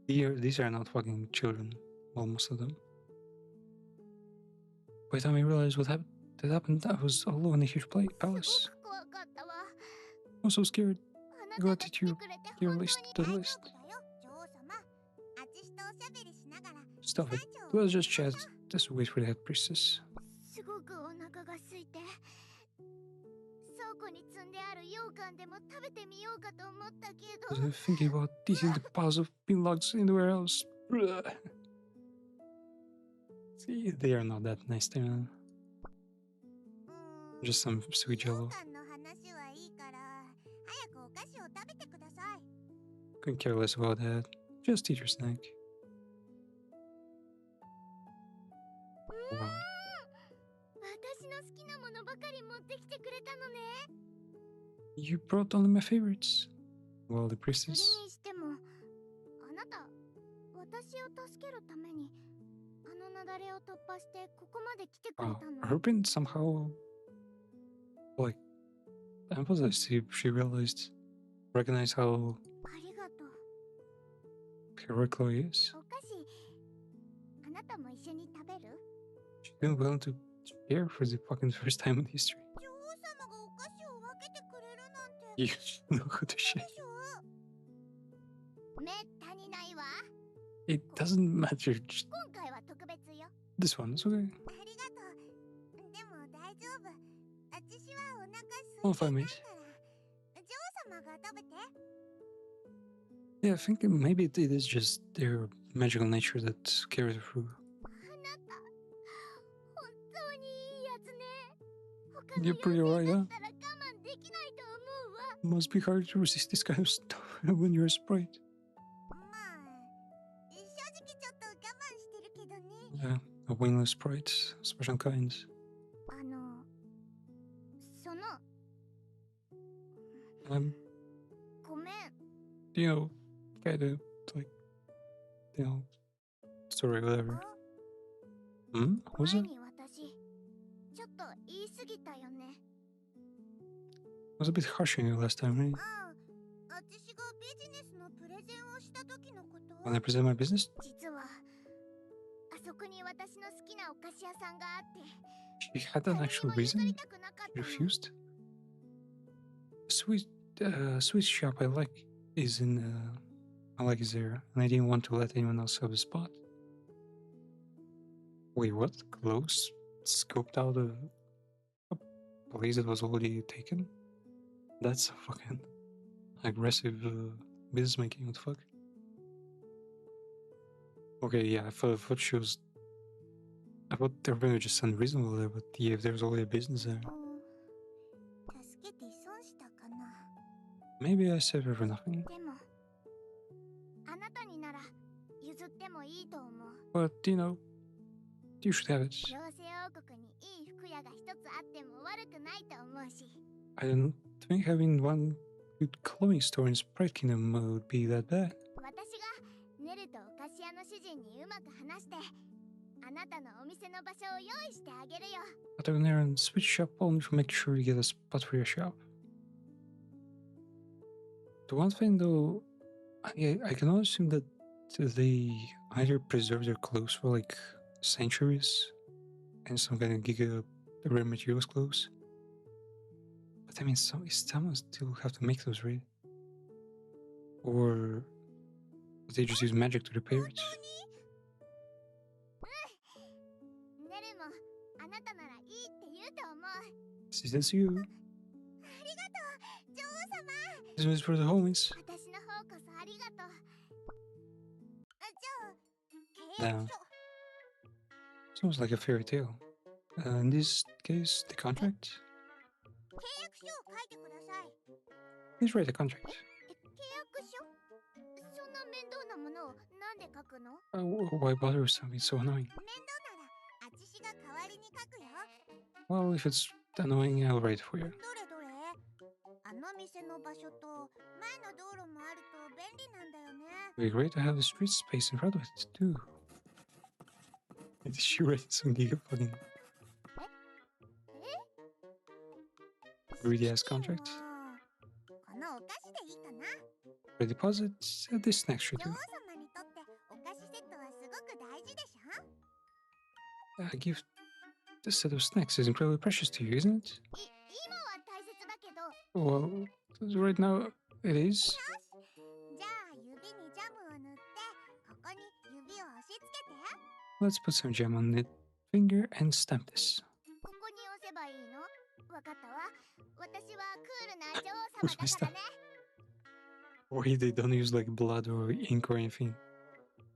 These are not fucking children, well, most of them. By the time I realized what happened, I was alone in a huge す palace. ごく怖かったわ。 I was so scared. あな I たが got 来 it て to くれて your 本当 list, に the 大丈 list. 夫だよ女王様。あちしとおしゃべりしながら Stop it. 三条を Let's just chat. Just wait for the head priestess. すごくお腹が空いて、倉庫に積んである羊羹でも食べてみようかと思ったけ I ど、 was thinking about eating the piles of bean logs in the warehouse. Ugh. See, they are not that nice, man. うーん Just some sweet 羊 jello. 羹の話はいいから早くお菓子を食べてください。 Couldn't care less about that. Just eat your snack. Wow. 私の好きなものばかり持ってきてくれたのね。 You brought only my favorites. Well, the それ priestess. にしても、あなた、私を助けるために、あの雪崩を突破してここまで来てくれ Wow. たの。 Urban somehow, like, I'm positive she realized, recognized how ありがとう。 heroic Chloe is. お菓子、あなたも一緒に食べる？ She's been willing to share for the fucking first time in history. 女王様がお菓子を分けてくれるなんて You know how to share. でしょう。めったにないわ。 It doesn't matter. Just 今回は特別よ。 this one, it's okay. ありがとう。でも大丈夫。あちしはお腹空 I'll いて find な me. いから。女王様が食べて。 Yeah, I think maybe it is just their magical nature that carries through. あなた、本当にいいやつね。他の You're pretty 妖 alright, 精だ huh? ったら我慢できないと思うわ。 Must be hard to resist this kind of stuff when you're a sprite. まあ、正直ちょっと我慢してるけどね。 Yeah, a wingless sprite, special kinds. その、 ごめん。 You know, kind of like, you know, sorry, whatever. あ Hmm? What was 前 it? に私、ちょっと言い過ぎたよね。 I was a bit harsh on you last time, right? ああ、あちしがビジネスのプレゼンをした時のこと。 When I present my business, 実は、あそこに私の好きなお菓子屋さんがあって、 she had an 誰に actual も譲り reason. たくなかっ She たの。 refused. Sweet shop I like is in, I like is there, and I didn't want to let anyone else have a spot. Wait, what? Close? Scoped out a place that was already taken? That's a fucking aggressive business making. What the fuck? Okay, yeah, I thought she was. I thought everybody was just unreasonable there, but yeah, if there's already a business there, うん助けて損したかな。 maybe I saved her for nothing. でも、あなたになら譲ってもいいと思う。 But you know, you should have it. 妖精王国にいい服屋が一つあっても悪くないと思うし、 I don't think having one good clothing store in Sprite Kingdom would be that bad. 私がネルとお菓子屋の主人にうまく話して、あなたのお店の場所を用意してあげるよ。 But I'm there and switch shop only to make sure you get a spot for your shop. The one thing though, I can only assume that they either preserve their clothes for like centuries and some kind of giga rare materials clothes. But I mean, someone still have to make those, right? Or they just use magic to repair it. ネルもあなたならいいって言うと思う。 Is this you? ありがとう、女王様。 This is for the homies. 私の方こそありがとう。あ、じゃあ、契約書。 Sounds like a fairy tale. In this case, the contract? 契約書を書いてください。 Please write a contract. 契約書？そんな面倒なものをなんで書くの？ Why bother with something so annoying? 面倒なら、あちしが代わりに書くよ。Well, if it's annoying, I'll write for you. どれどれ、あの店の場所と前の道路もあると便利なんだよね。 It'd be great to have the street space in front of it, too. Did she write some giga fucking greedy ass contract? このお菓子でいいかな。 For deposits, this snacks should 女 do. 王様にとってお菓子セットはすごく大事でしょ。 A gift, this set of snacks is incredibly precious to you, isn't it? 今は大切だけど、 Well, right now it is. じゃあ指にジャムを塗ってここに指を押し付けて。 Let's put some jam on the finger and stamp this. ここに押せばいいの？わかったわ。私はクールな女王様だからね。 Or they don't use like blood or ink or anything.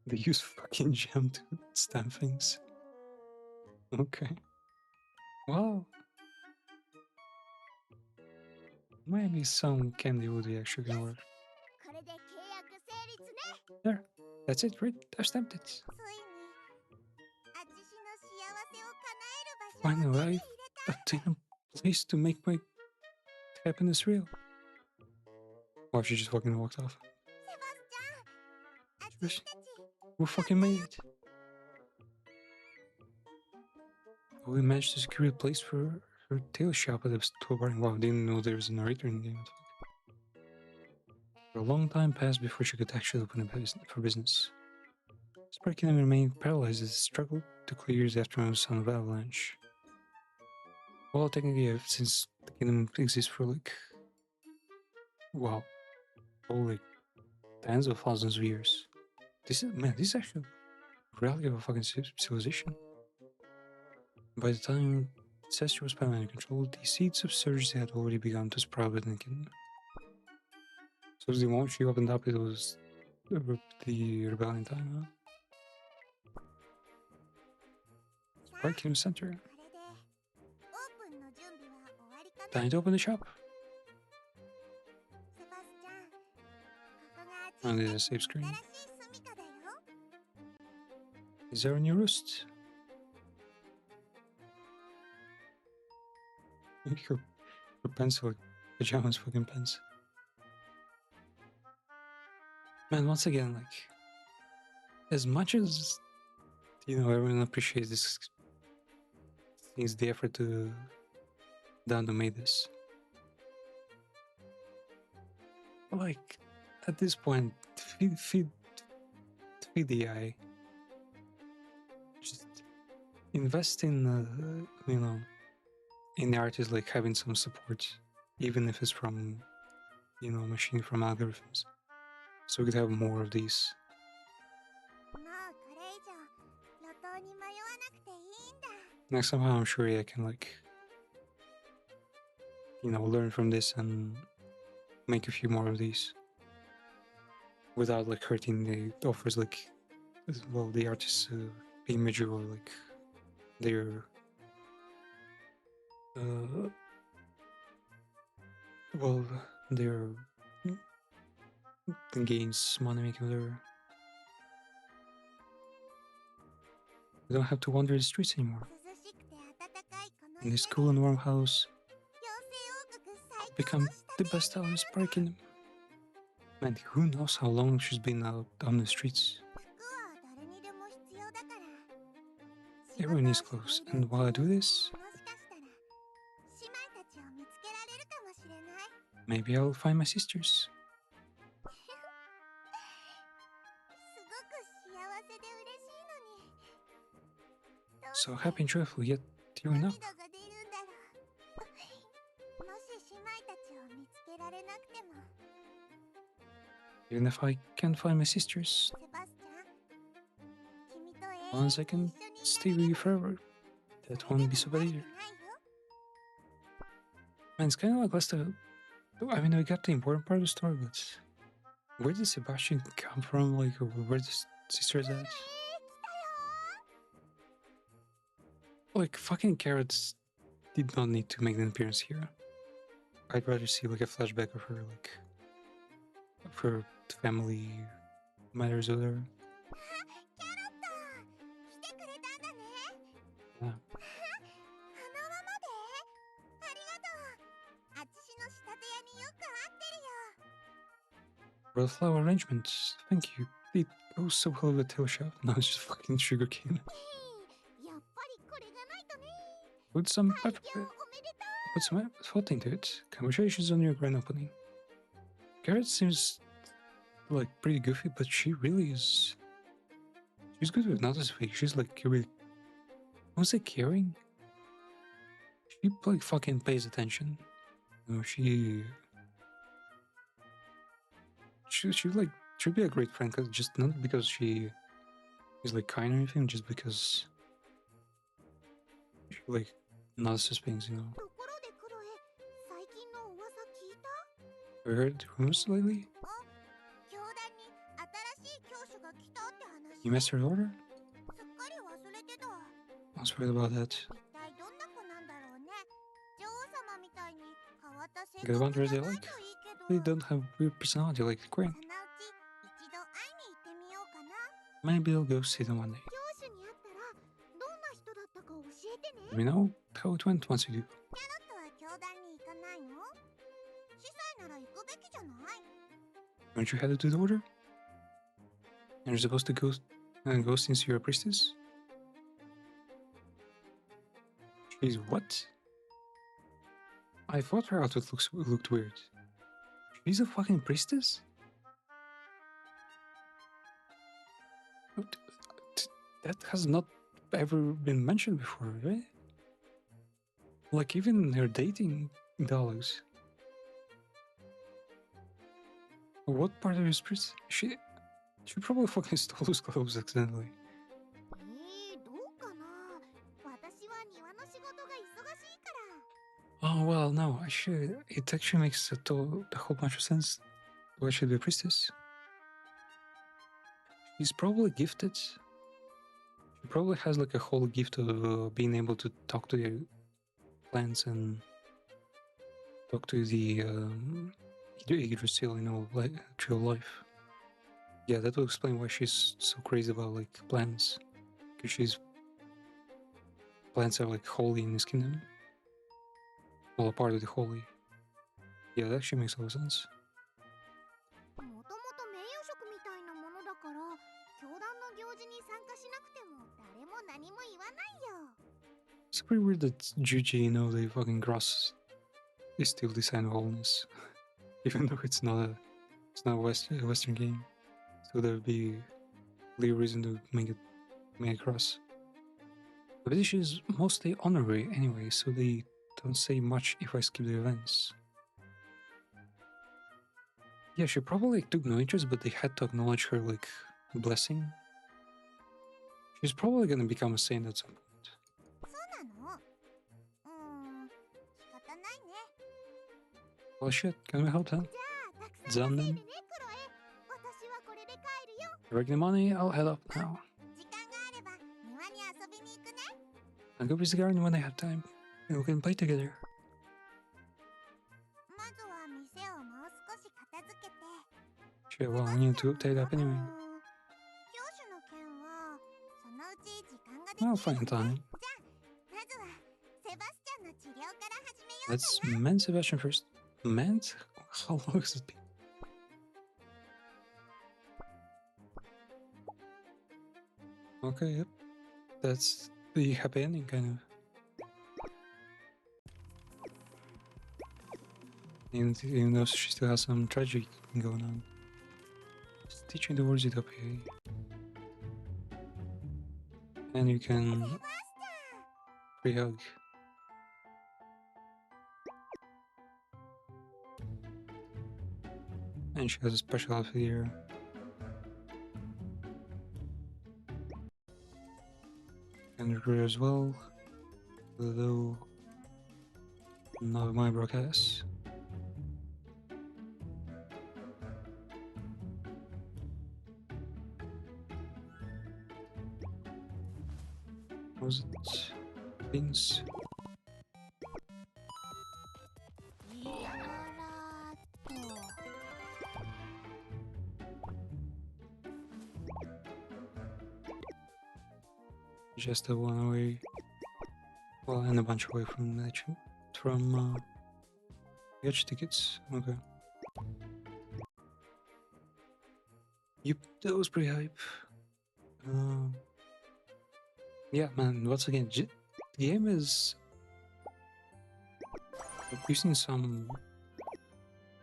They use fucking jam to stamp things. Okay. Well, maybe some candy would be actually gonna work. これで契約成立ね。 There. That's it, right? I've stamped it. ついにあちしの幸せを叶える場所を Finally, 手に入れ I've obtained a place to make my happiness real. Or if she just fucking walked off. セバスチャン、あちしたち We fucking made it. We managed to secure a place for her tail shop at the store bar. Wow, didn't know there was a narrator in the game. For a long time passed before she could actually open a business for business. Sprite Kingdom remained paralyzed as it struggled to clear years after the son of Avalanche. Well, technically, since the kingdom exists for like, wow, like tens of thousands of years. This is actually a relic of a fucking civilization. By the time Cesture was finally under control, the seeds of surge had already begun to sprout within the kingdom. So the moment she opened up, it was the rebellion time, huh? Sprite Kingdom Center. これでオープンの準備は終わりかな。 Time to open the shop. セバスチャン、ここがあ And ち there's a した save ち screen. の新しい住処だよ。 Is there a new roost? Her pencil, pajamas, fucking pens. Man, once again, like, as much as, you know, everyone appreciates this, is the effort to down to make this. Like, at this point, feed the eye. Just invest in, you know, in the artist, like having some support, even if it's from, you know, machine from algorithms, so we could have more of these. もうこれ以上路頭に迷わなくていいんだ。 Like somehow I'm sure I can like, you know, learn from this and make a few more of these without like hurting the offers, like, as well, the artist's image or like their well, their gains, money making, whatever. We don't have to wander the streets anymore. 涼しくて暖かいこの In 家 this で cool and warm house, 妖精王国最 I've 高 become の the 下 best out of the Sprite Kingdom. Man, who knows how long she's been out on the streets? 服は誰にでも必要だから。 Everyone needs clothes, and while I do this, もしかしたら姉妹たちを見つけられるかもしれない。 maybe I'll find my sisters. すごく幸せで嬉しいのに。どうして So happy and joyful, yet tearing 涙 up. が出るんだろう。もし姉妹たちを見つけられなくても、 Even if I can't find my sisters, セバスチャン、君と永 once 遠 I に can 一緒 stay にい with ら you れる forever, that won't be so bad either. Man, it's kind of like last time. I mean, we got the important part of the story, but where did Sebastian come from? Like, where the sisters at? Like, fucking Carrots did not need to make an appearance here. I'd rather see like a flashback of her, like, of her family matters or whatever. キャロット、来てくれたんだね。 Yeah. あのままで For the flower arrangements, thank you. It goes so well with tail shop. Now it's just fucking sugarcane. やっぱりこれがないとね。 Put some 開 pepper, 業おめでと put some thought into it. Congratulations on your grand opening. Garrett seems like pretty goofy, but she really is. She's good with not this week. She's like really, was it caring? She like fucking pays attention. You know, she like should be a great friend, cause just not because she is like kind or anything, just because she like notices things, you know. う。ところでクロエ、最近の噂聞いた？ Have you heard rumors lately? 教団に新しい教師が来たって話。 You missed her order? すっかり忘れてた。 I was worried about that. 一体どんな子なんだろうね。女王様みたいに変わった性 Get 格 one じ dress ゃ they ない like. といいけど。 They don't have weird personality like the Queen. そのうち一度会いに行ってみようかな。 Maybe I'll go see them one day. 教師に会ったらどんな人だったか教えてね。 Let me know how it went once you do. キャロットは教団に行かないの？司祭なら行くべきじゃない？ Aren't you headed to the order? And you're supposed to go since you're a priestess? She's what? I thought her outfit looked weird. She's a fucking priestess? What? That has not ever been mentioned before, right? Like even her dating dialogues. What part of his priest? She probably fucking stole his clothes accidentally. どうかな。私は庭の仕事が忙しいから。 Oh well, no, it actually makes a whole bunch of sense. Why should be a priestess? She's probably gifted. She probably has like a whole gift of being able to talk to the plants and talk to the Yggdrasil, you know, like tree of life. Yeah, that will explain why she's so crazy about like plants. Because plants are like holy in this kingdom. Well, a part of the holy. Yeah, that actually makes a lot of sense. もともと名誉職みたいなものだから、教団の行事に参加しなくても誰も何も言わないよ。 It's pretty weird that Juji, you know, the fucking grass is still the sign of holiness. Even though it's not a Western game. So there would be clear reason to make a cross. The British is mostly honorary anyway, so they don't say much if I skip the events. Yeah, she probably took no interest, but they had to acknowledge her like blessing. She's probably gonna become a saint at some point. そうなの？仕方ないね。 Well shit, can we help them? じゃあ、たくさん稼いでね、クロエ。私はこれで帰るよ。 Direct the money, I'll head up now. 時間があれば庭に遊びに行くね。 I'll go visit the garden when I have time. And we can play together. まずは店をもう少し片付けて。 Shit, well, I need to tidy up anyway. 教師の件はそのうち時間ができるよ I'll find time. じゃあ、まずはセバスチャンの治療から始めようか Let's な。 mend Sebastian first. Mend? How long has it been? Okay, yep. That's the happy ending, kind of. Even though she still has some tragedy going on. Just teaching the words it up here. And you can free hug. And she has a special outfit here. And her career as well. Although not my broadcast. What was it? Beans? いやらっと。 Just a one away. Well, and a bunch away from Getch tickets. Okay. Yep, that was pretty hype. Yeah, man. Once again, the game is. We've seen some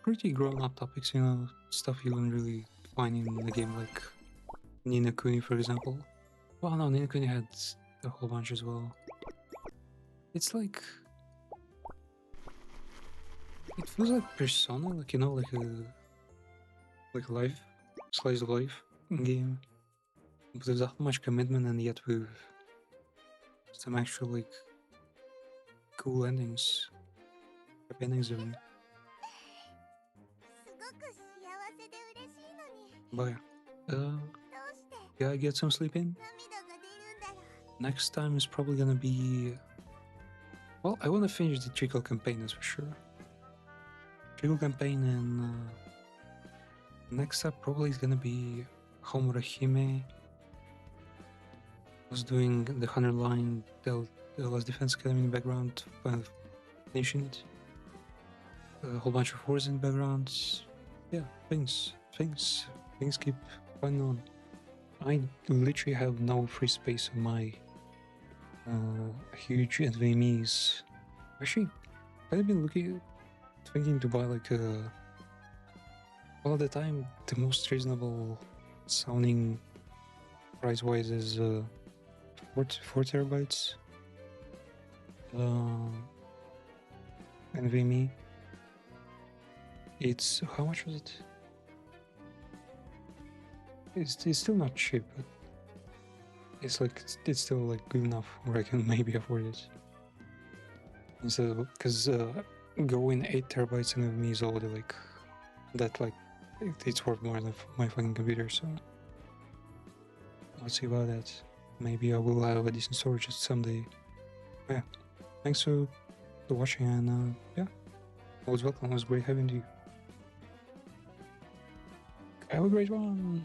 pretty grown-up topics, you know, stuff you wouldn't really find in a game like Ni no Kuni, for example. Well, no, Ni no Kuni had a whole bunch as well. It's like it feels like Persona, like, you know, like a life slice of life game, but without much commitment, and yet with some actual like cool endings, happy endings even. すごく幸せで嬉しいのに But yeah, どうして gotta get some sleep in. 涙が出るんだろう Next time is probably gonna be. Well, I wanna finish the Trickle campaign, that's for sure. Trickle campaign, and next up probably is gonna be Homura Hime. Was doing the 100 line the Last Defense Academy in the background, finishing it. A whole bunch of wars in the background. Yeah, things keep going on. I literally have no free space on my huge NVMe's. Actually, I've been thinking to buy like a. Well, at the time, the most reasonable sounding price-wise is 4 terabytes NVMe. It's how much was it? It's still not cheap, but it's like it's still like good enough where I can maybe afford it. Instead of because going 8 terabytes NVMe is already like that, like it's worth more than my fucking computer. So let's see about that. Maybe I will have a decent storage someday. Yeah, thanks for watching, and yeah, always welcome. It was great having you. Have a great one.